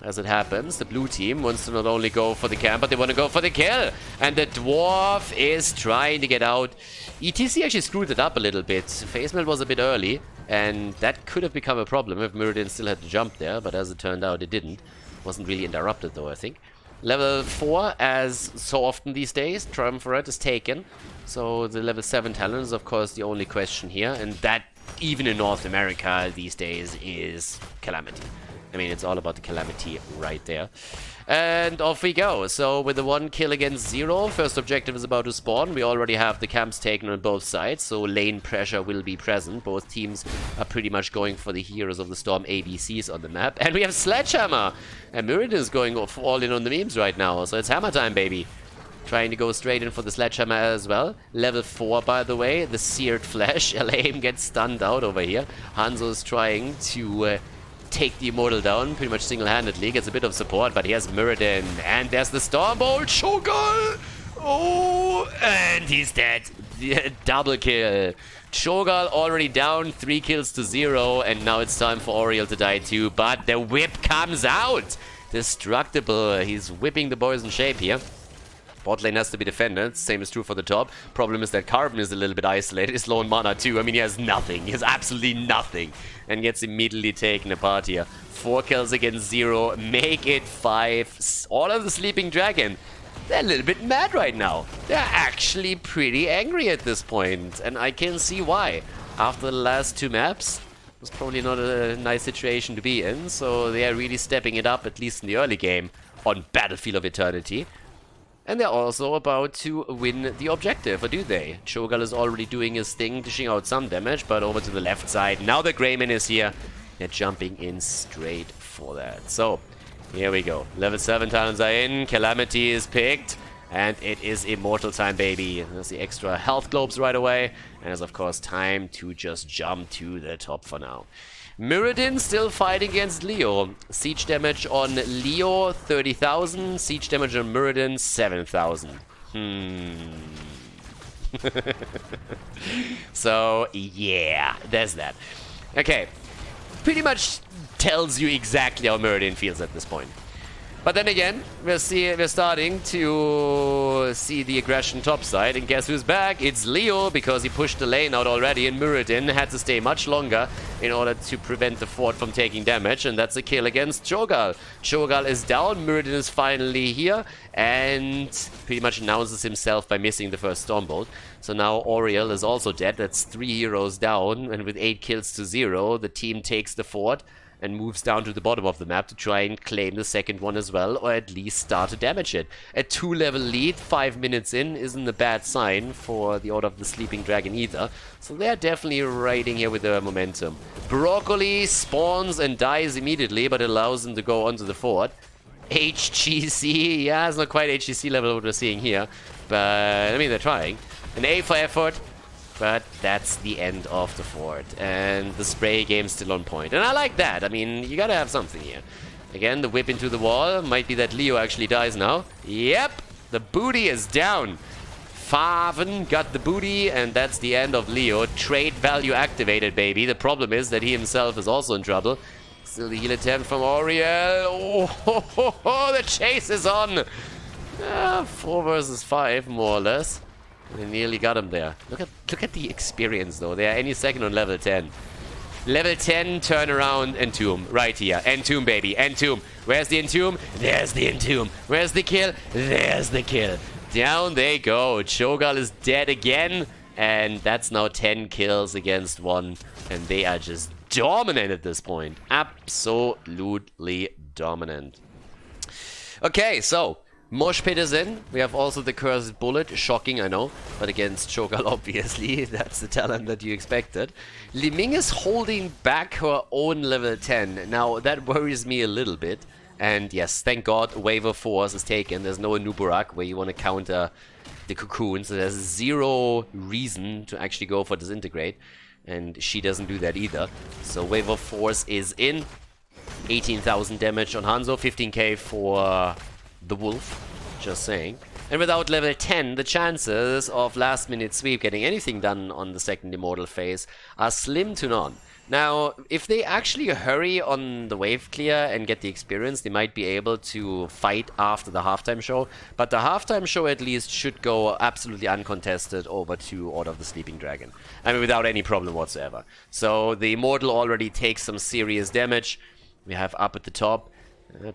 As it happens, the blue team wants to not only go for the camp, but they want to go for the kill. And the Dwarf is trying to get out. ETC actually screwed it up a little bit. Phase melt was a bit early, and that could have become a problem if Muradin still had to jump there, but as it turned out, it didn't. Wasn't really interrupted though, I think. Level 4, as so often these days, Triumvirate is taken. So the level 7 talent is of course the only question here, and that, even in North America these days, is Calamity. I mean, it's all about the Calamity right there. And off we go. So with the 1 kill against 0, first objective is about to spawn. We already have the camps taken on both sides, so lane pressure will be present. Both teams are pretty much going for the Heroes of the Storm ABCs on the map. And we have Sledgehammer! And Muradin is going all in on the memes right now, so it's hammer time, baby. Trying to go straight in for the Sledgehammer as well. Level 4, by the way, the Seared Flesh. Elaim gets stunned out over here. Hanzo is trying to take the Immortal down pretty much single-handedly. Gets a bit of support, but he has Muradin. And there's the Stormbolt. Cho'Gall! Oh, and he's dead. Double kill. Cho'Gall already down, 3 kills to 0, and now it's time for Oriel to die too. But the whip comes out. Destructible. He's whipping the boys in shape here. Bot lane has to be defended. Same is true for the top. Problem is that Carbon is a little bit isolated. He's low on mana too. I mean, he has nothing. He has absolutely nothing. And gets immediately taken apart here. 4 kills against 0. Make it 5. All of the Sleeping Dragon. They're a little bit mad right now. They're actually pretty angry at this point. And I can see why. After the last 2 maps, it was probably not a nice situation to be in. So they are really stepping it up, at least in the early game, on Battlefield of Eternity. And they're also about to win the objective, or do they? Cho'Gall is already doing his thing, dishing out some damage, but over to the left side. Now that Greymane is here, they're jumping in straight for that. So, here we go. Level 7 talents are in, Calamity is picked, and it is Immortal time, baby. There's the extra health globes right away, and it's of course time to just jump to the top for now. Muradin still fighting against Leo. Siege damage on Leo, 30,000. Siege damage on Muradin, 7,000. So, yeah, there's that. Okay. Pretty much tells you exactly how Muradin feels at this point. But then again, we're starting to see the aggression topside, and guess who's back? It's Leo, because he pushed the lane out already, and Muradin had to stay much longer in order to prevent the fort from taking damage, and that's a kill against Cho'Gall. Cho'Gall is down, Muradin is finally here, and pretty much announces himself by missing the first Stormbolt. So now Oriel is also dead, that's 3 heroes down, and with 8 kills to 0, the team takes the fort and moves down to the bottom of the map to try and claim the second one as well, or at least start to damage it. A 2-level lead 5 minutes in isn't a bad sign for the Order of the Sleeping Dragon either, so they're definitely riding here with their momentum. Broccoli spawns and dies immediately, but allows them to go onto the fort. HGC, yeah, it's not quite HGC level what we're seeing here, but I mean, they're trying. An A for effort. But that's the end of the fort, and the spray game's still on point. And I like that. I mean, you gotta have something here. Again, the whip into the wall. Might be that Leo actually dies now. Yep, the booty is down. Faven got the booty, and that's the end of Leo. Trade value activated, baby. The problem is that he himself is also in trouble. Still the heal attempt from Oriel. Oh, the chase is on. 4 versus 5, more or less. They nearly got him there. Look at the experience, though. They are any second on level 10. Level 10, turn around, Entomb. Right here. Entomb, baby. Entomb. Where's the Entomb? There's the Entomb. Where's the kill? There's the kill. Down they go. Cho'Gall is dead again. And that's now 10 kills against 1. And they are just dominant at this point. Absolutely dominant. Okay, so Mosh Pit is in. We have also the Cursed Bullet. Shocking, I know. But against Cho'Gall, obviously. That's the talent that you expected. Li Ming is holding back her own level 10. Now, that worries me a little bit. And yes, thank God, Wave of Force is taken. There's no Anubarak where you want to counter the Cocoon. So there's zero reason to actually go for Disintegrate. And she doesn't do that either. So Wave of Force is in. 18,000 damage on Hanzo. 15k for the Wolf. Just saying. And without level 10, the chances of last minute sweep getting anything done on the second Immortal phase are slim to none. Now, if they actually hurry on the wave clear and get the experience, they might be able to fight after the halftime show. But the halftime show at least should go absolutely uncontested over to Order of the Sleeping Dragon. I mean, without any problem whatsoever. So the Immortal already takes some serious damage. We have up at the top.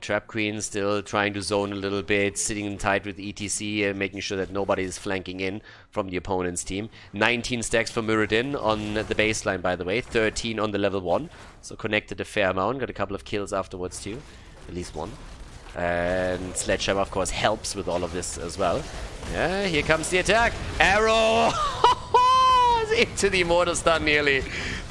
Trap Queen still trying to zone a little bit, sitting tight with ETC and making sure that nobody is flanking in from the opponent's team. 19 stacks for Muradin on the baseline, by the way. 13 on the level 1. So connected a fair amount. Got a couple of kills afterwards too. At least one. And Sledgehammer, of course, helps with all of this as well. Yeah, here comes the attack. Arrow! Into the Immortal stun nearly.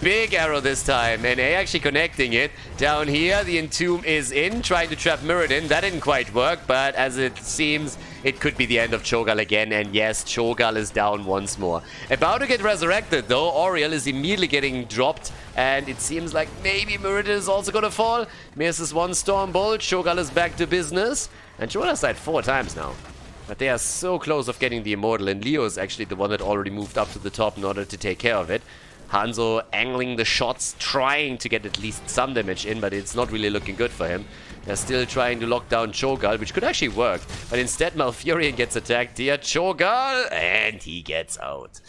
Big arrow this time, and A actually connecting it. Down here, the Entomb is in, trying to trap Muradin. That didn't quite work, but as it seems, it could be the end of Cho'Gall again. And yes, Cho'Gall is down once more. About to get resurrected, though. Oriel is immediately getting dropped, and it seems like maybe Muradin is also gonna fall. Misses one Storm Bolt. Cho'Gall is back to business. And Cho'Gall has died 4 times now. But they are so close of getting the Immortal, and Leo is actually the one that already moved up to the top in order to take care of it. Hanzo angling the shots, trying to get at least some damage in, but it's not really looking good for him. They're still trying to lock down Cho'Gall, which could actually work. But instead, Malfurion gets attacked here. Cho'Gall, and he gets out.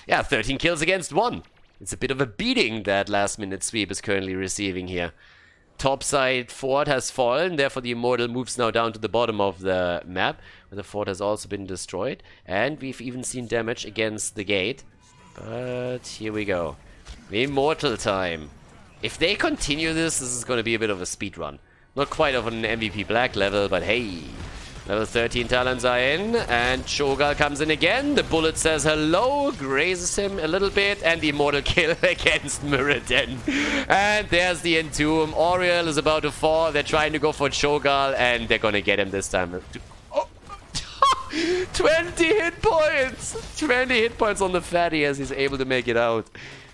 Yeah, 13 kills against 1. It's a bit of a beating that last-minute sweep is currently receiving here. Topside fort has fallen, therefore the Immortal moves now down to the bottom of the map, where the fort has also been destroyed. And we've even seen damage against the gate. But here we go. Immortal time. If they continue this is going to be a bit of a speed run. Not quite of an MVP Black level, but hey. Level 13 talents are in, and Cho'Gall comes in again. The bullet says hello, grazes him a little bit, and the Immortal kill against Muradin. And there's the Entomb. Oriel is about to fall. They're trying to go for Cho'Gall, and they're gonna get him this time. 20 hit points! 20 hit points on the fatty as he's able to make it out.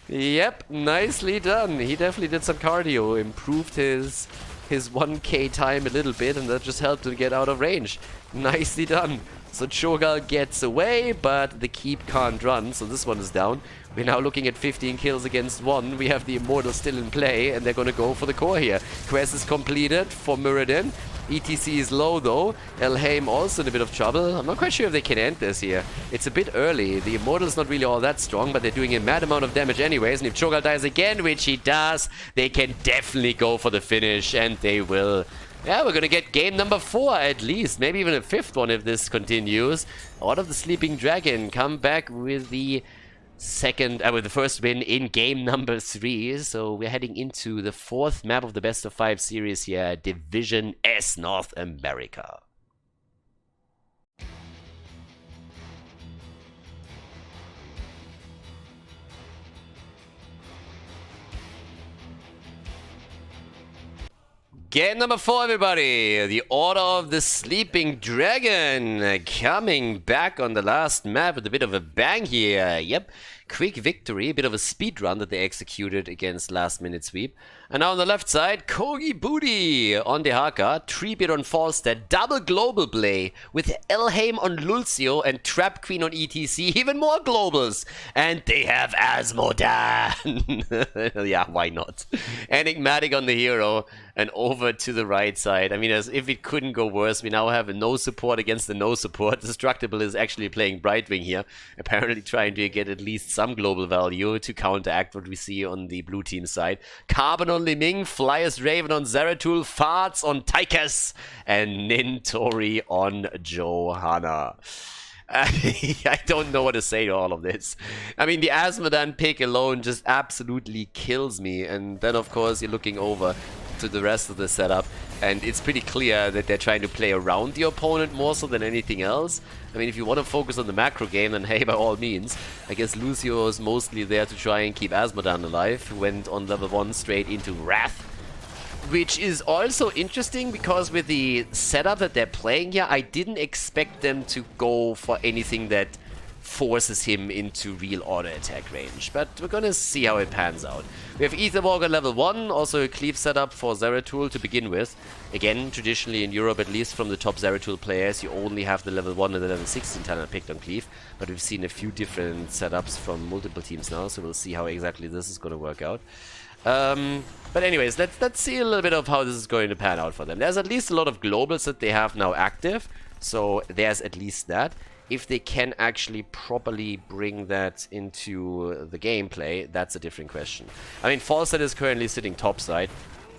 Yep, nicely done. He definitely did some cardio, improved his 1k time a little bit, and that just helped him get out of range. Nicely done. So Cho'Gall gets away, but the keep can't run, so this one is down. We're now looking at 15 kills against 1. We have the Immortal still in play, and they're gonna go for the core here. Quest is completed for Muradin. ETC is low though. Elhaim also in a bit of trouble. I'm not quite sure if they can end this here. It's a bit early. The Immortal's not really all that strong, but they're doing a mad amount of damage anyways. And if Cho'Gall dies again, which he does, they can definitely go for the finish, and they will. Yeah, we're gonna get game number 4 at least. Maybe even a 5th one if this continues. Order of the Sleeping Dragon come back with the with the first win in game number 3. So we're heading into the 4th map of the best of 5 series here, Division S North America. Game number 4, everybody. The Order of the Sleeping Dragon coming back on the last map with a bit of a bang here. Yep. Quick victory, a bit of a speed run that they executed against last minute sweep. And now on the left side, Kogi Booty on the Haka, Treebeard on Falstead, double global play with Elhaim on Lulcio and Trap Queen on ETC, even more globals. And they have Asmodan. Yeah, why not? Enigmatic on the hero and over to the right side. I mean, as if it couldn't go worse, we now have a no support against the no support. Destructible is actually playing Brightwing here, apparently trying to get at least some global value to counteract what we see on the blue team side. Carbon on Liming, Flyers Raven on Zeratul, Farts on Tychus, and Nintori on Johanna. I don't know what to say to all of this. I mean, the Asmodan pick alone just absolutely kills me. And then, of course, you're looking over to the rest of the setup. And it's pretty clear that they're trying to play around the opponent more so than anything else. I mean, if you want to focus on the macro game, then hey, by all means. I guess Lucio is mostly there to try and keep Asmodan alive, who went on level 1 straight into Wrath. Which is also interesting, because with the setup that they're playing here, I didn't expect them to go for anything that forces him into real auto attack range. But we're gonna see how it pans out. We have Aetherwalker level 1, also a cleave setup for Zeratul to begin with. Again, traditionally in Europe, at least from the top Zeratul players, you only have the level 1 and the level 16 talent picked on cleave. But we've seen a few different setups from multiple teams now, so we'll see how exactly this is gonna work out. But anyways, let's see a little bit of how this is going to pan out for them. There's at least a lot of globals that they have now active, so there's at least that. If they can actually properly bring that into the gameplay, that's a different question. I mean, Falset is currently sitting topside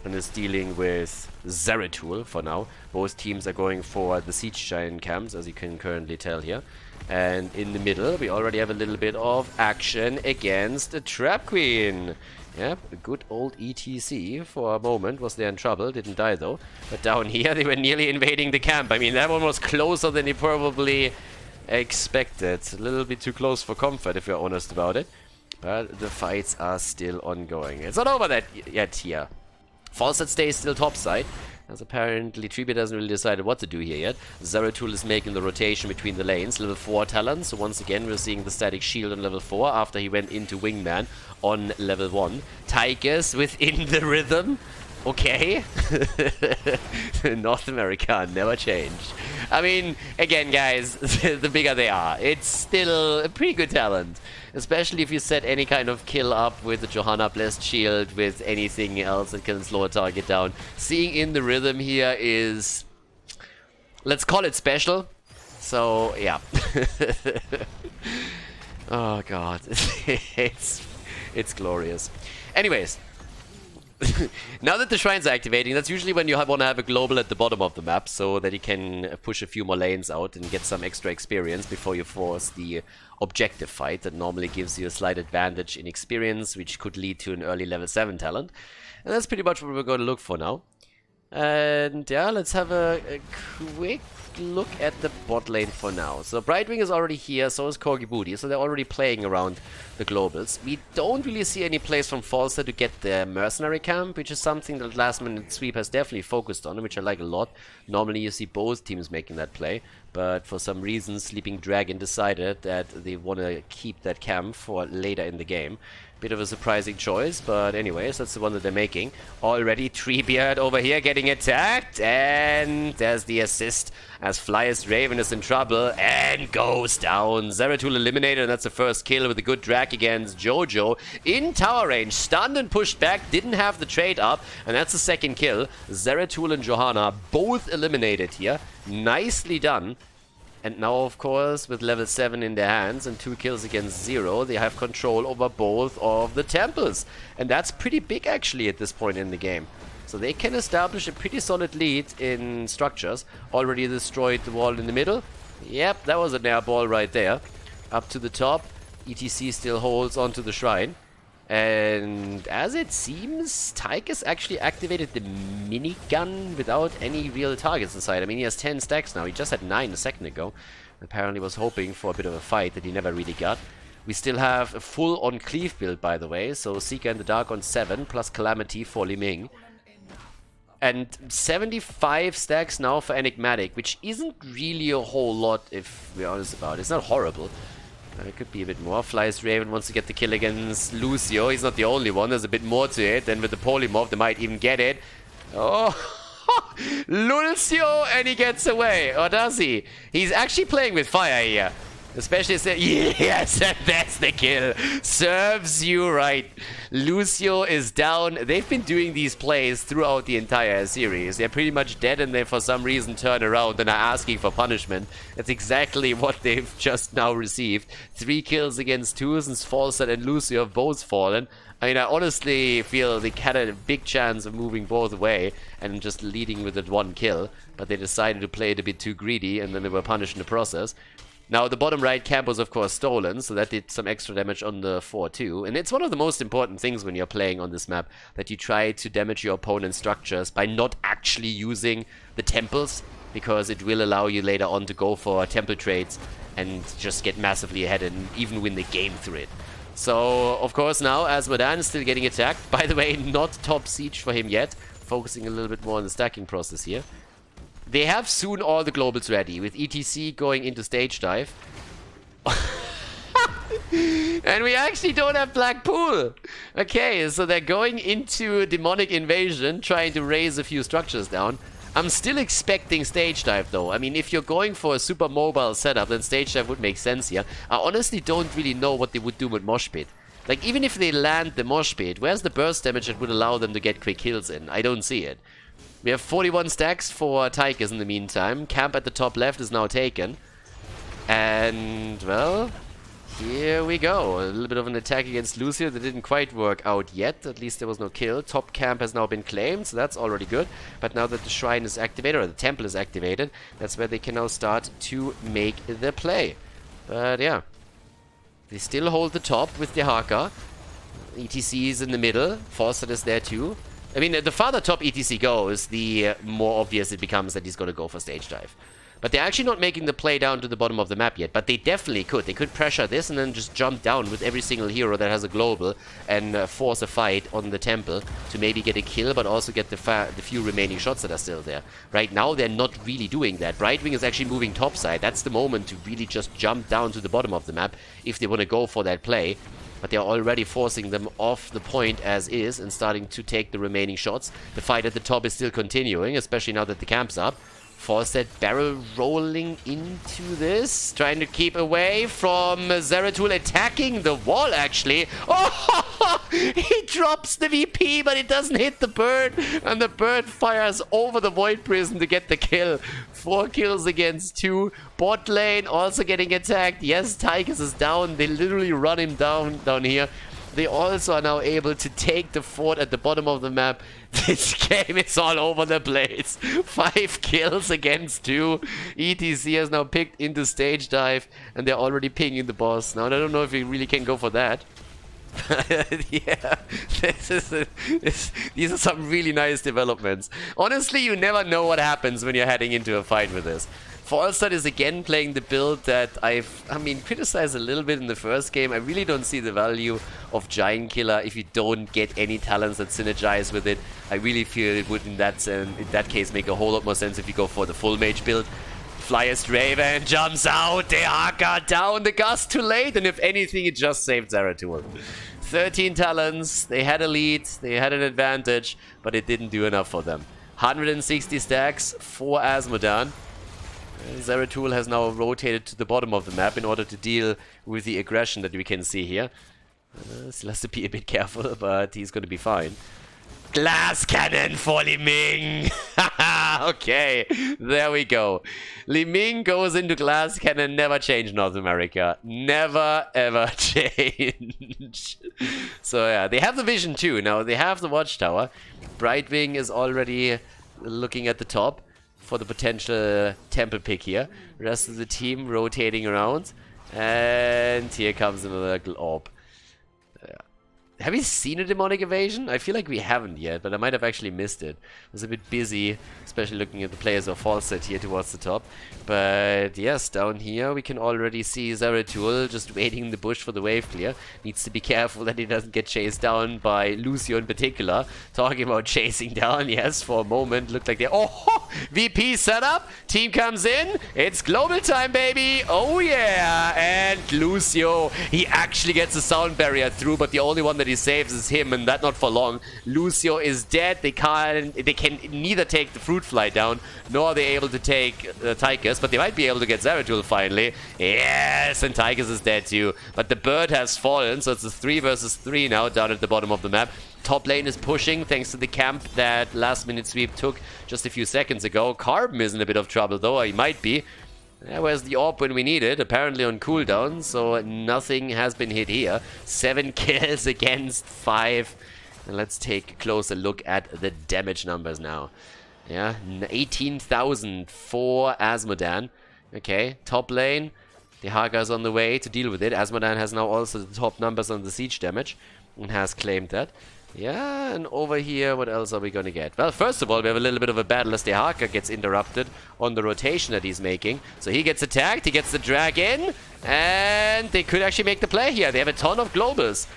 and is dealing with Zeratul for now. Both teams are going for the Siege Giant camps, as you can currently tell here. And in the middle, we already have a little bit of action against a Trap Queen. Yep, a good old ETC for a moment was there in trouble, didn't die though. But down here, they were nearly invading the camp. I mean, that one was closer than he probably expected. A little bit too close for comfort, if you're honest about it. But the fights are still ongoing. It's not over that yet here. Falset stays still topside, as apparently Treebeard hasn't really decided what to do here yet. Zeratul is making the rotation between the lanes. Level 4 talent, so once again we're seeing the static shield on level 4 after he went into Wingman on level 1. Tychus within the rhythm. Okay. North America never changed. I mean, again guys, the bigger they are, it's still a pretty good talent. Especially if you set any kind of kill up with the Johanna Blessed Shield, with anything else that can slow a target down. Seeing in the rhythm here is, let's call it special. So, yeah. Oh god. It's glorious. Anyways. Now that the shrines are activating, that's usually when you want to have a global at the bottom of the map, so that you can push a few more lanes out and get some extra experience before you force the objective fight that normally gives you a slight advantage in experience, which could lead to an early level 7 talent. And that's pretty much what we're going to look for now. And yeah, let's have a quick look at the bot lane for now. So Brightwing is already here, so is Corgi Booty, so they're already playing around the globals. We don't really see any plays from Falster to get the mercenary camp, which is something that Last Minute Sweep has definitely focused on, which I like a lot. Normally you see both teams making that play, but for some reason Sleeping Dragon decided that they want to keep that camp for later in the game. Bit of a surprising choice, but anyways, that's the one that they're making. Already Treebeard over here getting attacked, and there's the assist as Flyest Raven is in trouble and goes down. Zeratul eliminated, and that's the first kill with a good drag against Jojo. In tower range, stunned and pushed back, didn't have the trade up, and that's the second kill. Zeratul and Johanna both eliminated here. Nicely done. And now, of course, with level 7 in their hands and 2 kills against 0, they have control over both of the temples. And that's pretty big, actually, at this point in the game. So they can establish a pretty solid lead in structures. Already destroyed the wall in the middle. Yep, that was an air ball right there. Up to the top. ETC still holds onto the shrine. And as it seems, Tychus actually activated the minigun without any real targets inside. I mean, he has 10 stacks now. He just had 9 a second ago. Apparently was hoping for a bit of a fight that he never really got. We still have a full-on cleave build, by the way. So Seeker in the Dark on 7, plus Calamity for Li Ming. And 75 stacks now for Enigmatic, which isn't really a whole lot, if we're honest about it. It's not horrible. It could be a bit more. Flyest Raven wants to get the kill against Lucio. He's not the only one. There's a bit more to it. Then with the Polymorph, they might even get it. Oh, Lucio, and he gets away. Or does he? He's actually playing with fire here. Especially, yes, that's the kill. Serves you right. Lucio is down. They've been doing these plays throughout the entire series. They're pretty much dead and they for some reason turn around and are asking for punishment. That's exactly what they've just now received. 3 kills against 2, since Falset and Lucio have both fallen. I mean, I honestly feel they had a big chance of moving both away and just leading with that 1 kill. But they decided to play it a bit too greedy and then they were punished in the process. Now, the bottom right camp was, of course, stolen, so that did some extra damage on the 4-2. And it's one of the most important things when you're playing on this map, that you try to damage your opponent's structures by not actually using the temples, because it will allow you later on to go for temple trades and just get massively ahead and even win the game through it. So, of course, now, Azmodan is still getting attacked. By the way, not top siege for him yet, focusing a little bit more on the stacking process here. They have soon all the globals ready, with ETC going into stage dive. And we actually don't have Blackpool. Okay, so they're going into demonic invasion, trying to raise a few structures down. I'm still expecting stage dive though. I mean, if you're going for a super mobile setup, then stage dive would make sense here. I honestly don't really know what they would do with Mosh Pit. Like, even if they land the Mosh Pit, where's the burst damage that would allow them to get quick kills in? I don't see it. We have 41 stacks for Tigers in the meantime. Camp at the top left is now taken. And, well, here we go. A little bit of an attack against Lucio that didn't quite work out yet. At least there was no kill. Top camp has now been claimed, so that's already good. But now that the shrine is activated, or the temple is activated, that's where they can now start to make the play. But yeah, they still hold the top with the Haka. ETC is in the middle. Fawcett is there too. I mean, the farther top ETC goes, the more obvious it becomes that he's going to go for stage dive. But they're actually not making the play down to the bottom of the map yet. But they definitely could. They could pressure this and then just jump down with every single hero that has a global and force a fight on the temple to maybe get a kill, but also get the few remaining shots that are still there. Right now, they're not really doing that. Brightwing is actually moving topside. That's the moment to really just jump down to the bottom of the map if they want to go for that play. But they're already forcing them off the point as is and starting to take the remaining shots. The fight at the top is still continuing, especially now that the camp's up. Fawcett barrel rolling into this, trying to keep away from Zeratul, attacking the wall actually. Oh, he drops the VP, but it doesn't hit the bird, and the bird fires over the Void Prison to get the kill. 4 kills against 2. Bot lane also getting attacked. Yes, Tigers is down. They literally run him down here. They also are now able to take the fort at the bottom of the map. This game is all over the place. 5 kills against 2. ETC has now picked into stage dive, and they're already pinging the boss. Now, I don't know if we really can go for that. Yeah, these are some really nice developments. Honestly, you never know what happens when you're heading into a fight with this. Falstad is again playing the build that I mean, criticized a little bit in the first game. I really don't see the value of Giant Killer if you don't get any talents that synergize with it. I really feel it would in that case make a whole lot more sense if you go for the full mage build. Flyest Raven jumps out, the Haka down, the gust too late, and if anything, it just saved Zeratul. 13 talents, they had a lead, they had an advantage, but it didn't do enough for them. 160 stacks for Azmodan. Zeratul has now rotated to the bottom of the map in order to deal with the aggression that we can see here. Still has to be a bit careful, but he's going to be fine. Glass cannon for Li Ming! Okay, there we go. Li Ming goes into glass cannon, never change North America. Never ever change. So yeah, they have the vision too. Now they have the watchtower. Brightwing is already looking at the top for the potential temple pick here. Rest of the team rotating around. And here comes another little orb. Have you seen a demonic evasion? I feel like we haven't yet, but I might have actually missed it. I was a bit busy, especially looking at the players of Falset here towards the top. But yes, down here we can already see Zeratul just waiting in the bush for the wave clear. Needs to be careful that he doesn't get chased down by Lucio in particular. Talking about chasing down, yes, for a moment. Looked like they... Oh! VP setup! Team comes in. It's global time, baby! Oh yeah! And Lucio, he actually gets a sound barrier through, but the only one that he saves is him, and that not for long. Lucio is dead. They can neither take the fruit fly down, nor are they able to take Tychus, but they might be able to get Zeratul finally. Yes, and Tychus is dead too. But the bird has fallen, so it's a 3 versus 3 now down at the bottom of the map. Top lane is pushing thanks to the camp that last minute sweep took just a few seconds ago. Carbon is in a bit of trouble though, or he might be. Where's the orb when we need it? Apparently on cooldown, so nothing has been hit here. 7 kills against 5. And let's take a closer look at the damage numbers now. Yeah, 18,000 for Azmodan. Okay, top lane. The Haga is on the way to deal with it. Asmodan has now also the top numbers on the siege damage and has claimed that. Yeah, and over here, what else are we going to get? Well, first of all, we have a little bit of a battle as the Haka gets interrupted on the rotation that he's making. So he gets attacked, he gets the drag in, and they could actually make the play here. They have a ton of globals.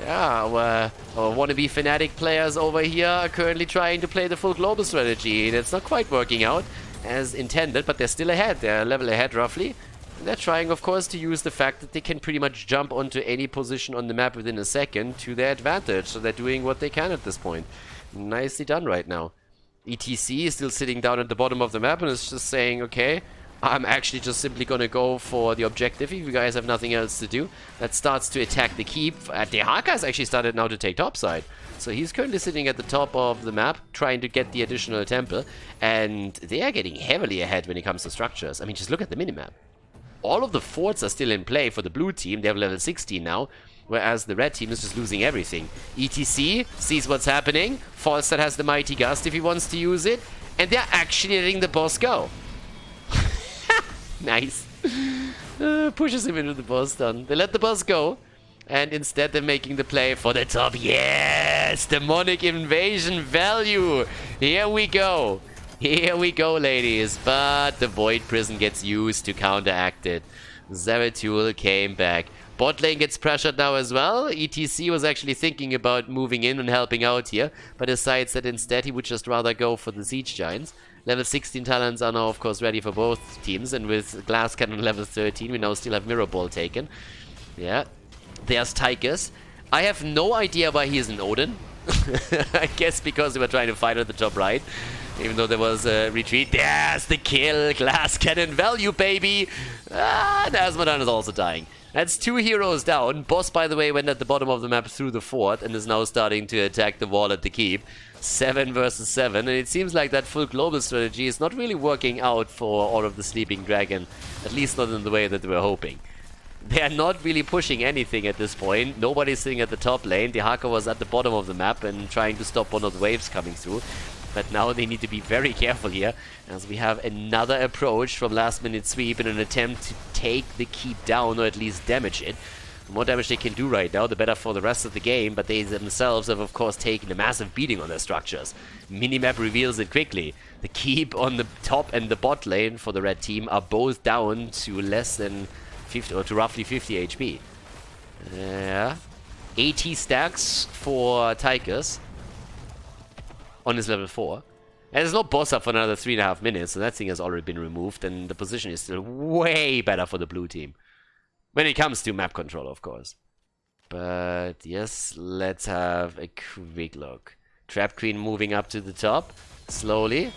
Yeah, our wannabe Fnatic players over here are currently trying to play the full global strategy. It's not quite working out as intended, but they're still ahead. They're a level ahead, roughly. And they're trying, of course, to use the fact that they can pretty much jump onto any position on the map within a second to their advantage. So they're doing what they can at this point. Nicely done right now. ETC is still sitting down at the bottom of the map and is just saying, okay, I'm actually just simply going to go for the objective if you guys have nothing else to do. That starts to attack the keep. The Haka has actually started now to take topside. So he's currently sitting at the top of the map, trying to get the additional temple. And they are getting heavily ahead when it comes to structures. I mean, just look at the minimap. All of the forts are still in play for the blue team. They have level 16 now, whereas the red team is just losing everything. ETC sees what's happening. Falstad has the Mighty Gust if he wants to use it. And they're actually letting the boss go. Nice. Pushes him into the boss stun. They let the boss go. And instead they're making the play for the top. Yes! Demonic Invasion value. Here we go. Here we go, ladies. But the Void Prison gets used to counteract it. Zeratul came back. Bot lane gets pressured now as well. ETC was actually thinking about moving in and helping out here, but decides that instead he would just rather go for the Siege Giants. Level 16 talents are now, of course, ready for both teams, and with Glass Cannon level 13, we now still have Mirror Ball taken. Yeah. There's Tychus. I have no idea why he is an Odin. I guess because they were trying to fight at the top right. Even though there was a retreat. There's the kill. Glass Cannon value, baby. And Asmodan is also dying. That's 2 heroes down. Boss, by the way, went at the bottom of the map through the fort and is now starting to attack the wall at the keep. 7 versus 7. And it seems like that full global strategy is not really working out for all of the Sleeping Dragon. At least not in the way that they were hoping. They are not really pushing anything at this point. Nobody's sitting at the top lane. The Haka was at the bottom of the map and trying to stop one of the waves coming through. But now they need to be very careful here, as we have another approach from last minute sweep in an attempt to take the keep down, or at least damage it. The more damage they can do right now, the better for the rest of the game, but they themselves have of course taken a massive beating on their structures. Minimap reveals it quickly. The keep on the top and the bot lane for the red team are both down to less than 50, or to roughly 50 HP. Yeah. 80 stacks for Tychus on his level 4. And there's no boss up for another 3.5 minutes, so that thing has already been removed, and the position is still way better for the blue team. When it comes to map control, of course. But yes, let's have a quick look. Trap Queen moving up to the top, slowly.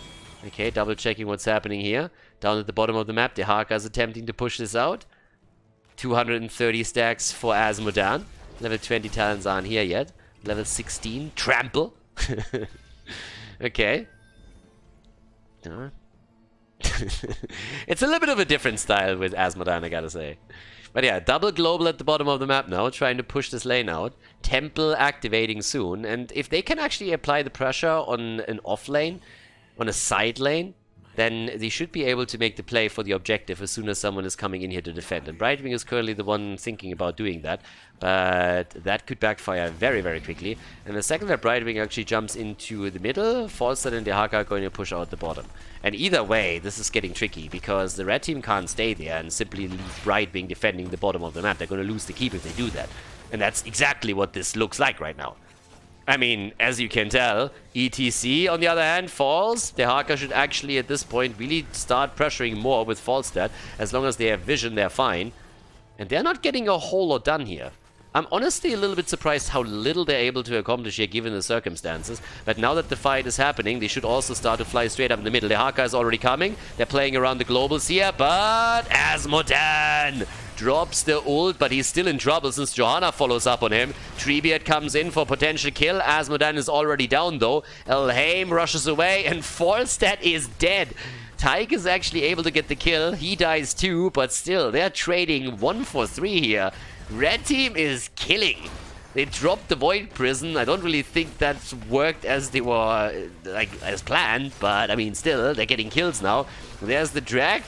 Okay, double checking what's happening here. Down at the bottom of the map, the Haka is attempting to push this out. 230 stacks for Asmodan. Level 20 talents aren't here yet. Level 16, Trample. Okay. It's a little bit of a different style with Asmodan, I gotta say. But yeah, double global at the bottom of the map now, trying to push this lane out. Temple activating soon, and if they can actually apply the pressure on an off lane, on a side lane, then they should be able to make the play for the objective as soon as someone is coming in here to defend. And Brightwing is currently the one thinking about doing that, but that could backfire very, very quickly. And the second that Brightwing actually jumps into the middle, Falstad and the Haka are going to push out the bottom. And either way, this is getting tricky, because the red team can't stay there and simply leave Brightwing defending the bottom of the map. They're going to lose the keep if they do that. And that's exactly what this looks like right now. I mean, as you can tell, ETC, on the other hand, falls. The Haka should actually, at this point, really start pressuring more with Falstad. As long as they have vision, they're fine. And they're not getting a whole lot done here. I'm honestly a little bit surprised how little they're able to accomplish here, given the circumstances. But now that the fight is happening, they should also start to fly straight up in the middle. The Haka is already coming. They're playing around the globals here, but Asmodan drops the ult, but he's still in trouble since Johanna follows up on him. Treebeard comes in for potential kill. Asmodan is already down though. Elhaim rushes away, and Falstad is dead. Tyke is actually able to get the kill. He dies too, but still, they're trading 1 for 3 here. Red team is killing. They dropped the Void Prison. I don't really think that's worked as they were, like, as planned, but I mean, still, they're getting kills now. There's the drag,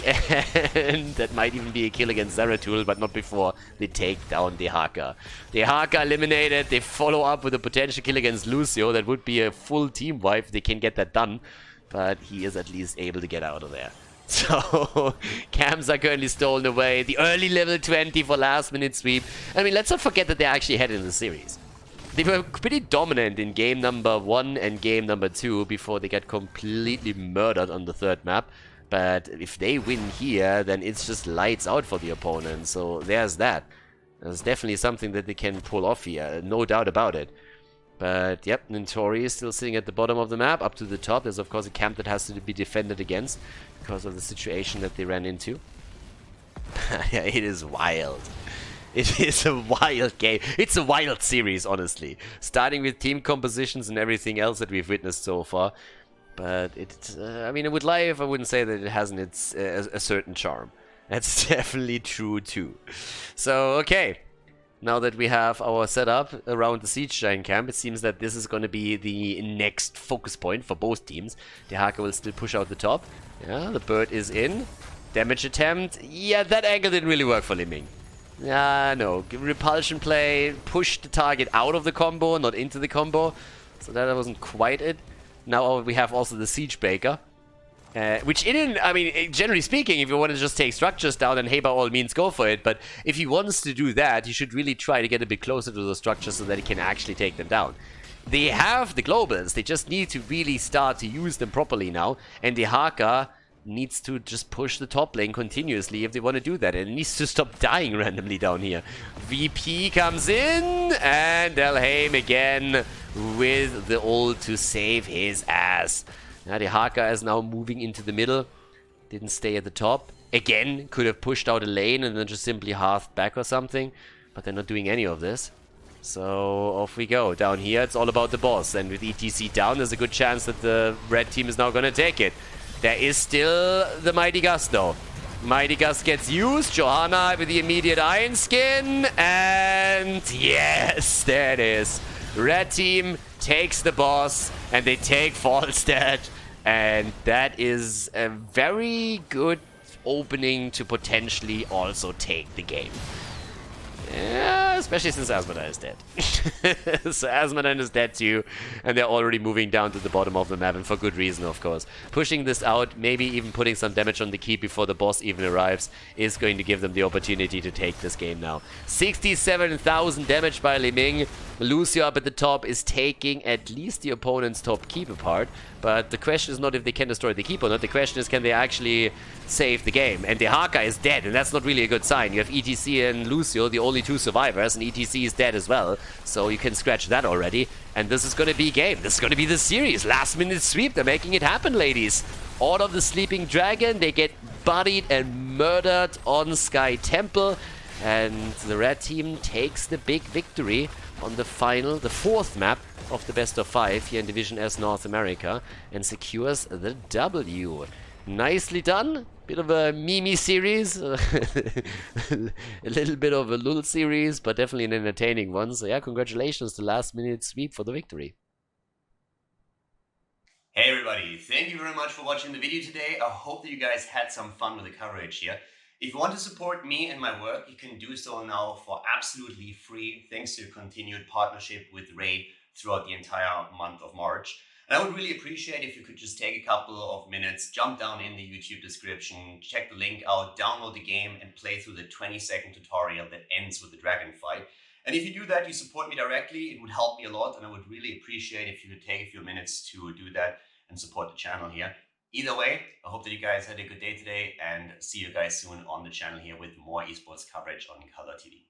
and that might even be a kill against Zeratul, but not before they take down the Haka. The Haka eliminated. They follow up with a potential kill against Lucio. That would be a full team wipe if they can get that done, but he is at least able to get out of there. So, cams are currently stolen away. The early level 20 for last minute sweep. I mean, let's not forget that they're actually ahead in the series. They were pretty dominant in game number 1 and game number 2 before they got completely murdered on the third map. But if they win here, then it's just lights out for the opponent. So there's that. There's definitely something that they can pull off here. No doubt about it. But yep, Nintori is still sitting at the bottom of the map. Up to the top, there's of course a camp that has to be defended against because of the situation that they ran into. Yeah, it is wild. It is a wild game. It's a wild series, honestly. Starting with team compositions and everything else that we've witnessed so far. But it, I mean, with life, I wouldn't say that it hasn't its a certain charm. That's definitely true too. So, okay. Now that we have our setup around the Siege Giant camp, it seems that this is going to be the next focus point for both teams. The Haka will still push out the top. Yeah, the bird is in. Damage attempt. Yeah, that angle didn't really work for Liming. No. Repulsion play. Push the target out of the combo, not into the combo. So that wasn't quite it. Now we have also the Siege Breaker. Which I mean, generally speaking, if you want to just take structures down, then hey, by all means, go for it. But if he wants to do that, he should really try to get a bit closer to the structures so that he can actually take them down. They have the globals. They just need to really start to use them properly now. And the Haka needs to just push the top lane continuously if they want to do that. And it needs to stop dying randomly down here. VP comes in, and Elhaim again with the ult to save his ass. Now the Haka is now moving into the middle. Didn't stay at the top. Again, could have pushed out a lane and then just simply halved back or something. But they're not doing any of this. So off we go. Down here, it's all about the boss. And with ETC down, there's a good chance that the red team is now going to take it. There is still the Mighty Gust though. Mighty Gust gets used. Johanna with the immediate Iron Skin. And yes, there it is. Red team takes the boss, and they take Falstad, and that is a very good opening to potentially also take the game. Yeah, especially since Asmodan is dead. So Asmodan is dead too, and they're already moving down to the bottom of the map, and for good reason, of course. Pushing this out, maybe even putting some damage on the keep before the boss even arrives, is going to give them the opportunity to take this game now. 67,000 damage by Liming. Lucio up at the top is taking at least the opponent's top keep apart, but the question is not if they can destroy the keep or not. The question is, can they actually save the game? And the Haka is dead, and that's not really a good sign. You have ETC and Lucio, the only two survivors, and ETC is dead as well, so you can scratch that already. And this is going to be game. This is going to be the series. Last minute sweep. They're making it happen, ladies. Order of the Sleeping Dragon. They get bodied and murdered on Sky Temple, and the red team takes the big victory on the fourth map of the best of 5 here in Division S North America, and secures the W. Nicely done. Bit of a Mimi series. A little bit of a Lul series, but definitely an entertaining one. So yeah, congratulations to last minute sweep for the victory. Hey everybody, thank you very much for watching the video today. I hope that you guys had some fun with the coverage here. If you want to support me and my work, you can do so now for absolutely free, thanks to your continued partnership with Raid throughout the entire month of March. And I would really appreciate if you could just take a couple of minutes, jump down in the YouTube description, check the link out, download the game, and play through the 20-second tutorial that ends with the dragon fight. And if you do that, you support me directly, it would help me a lot, and I would really appreciate if you could take a few minutes to do that and support the channel here. Either way, I hope that you guys had a good day today, and see you guys soon on the channel here with more esports coverage on Khaldor TV.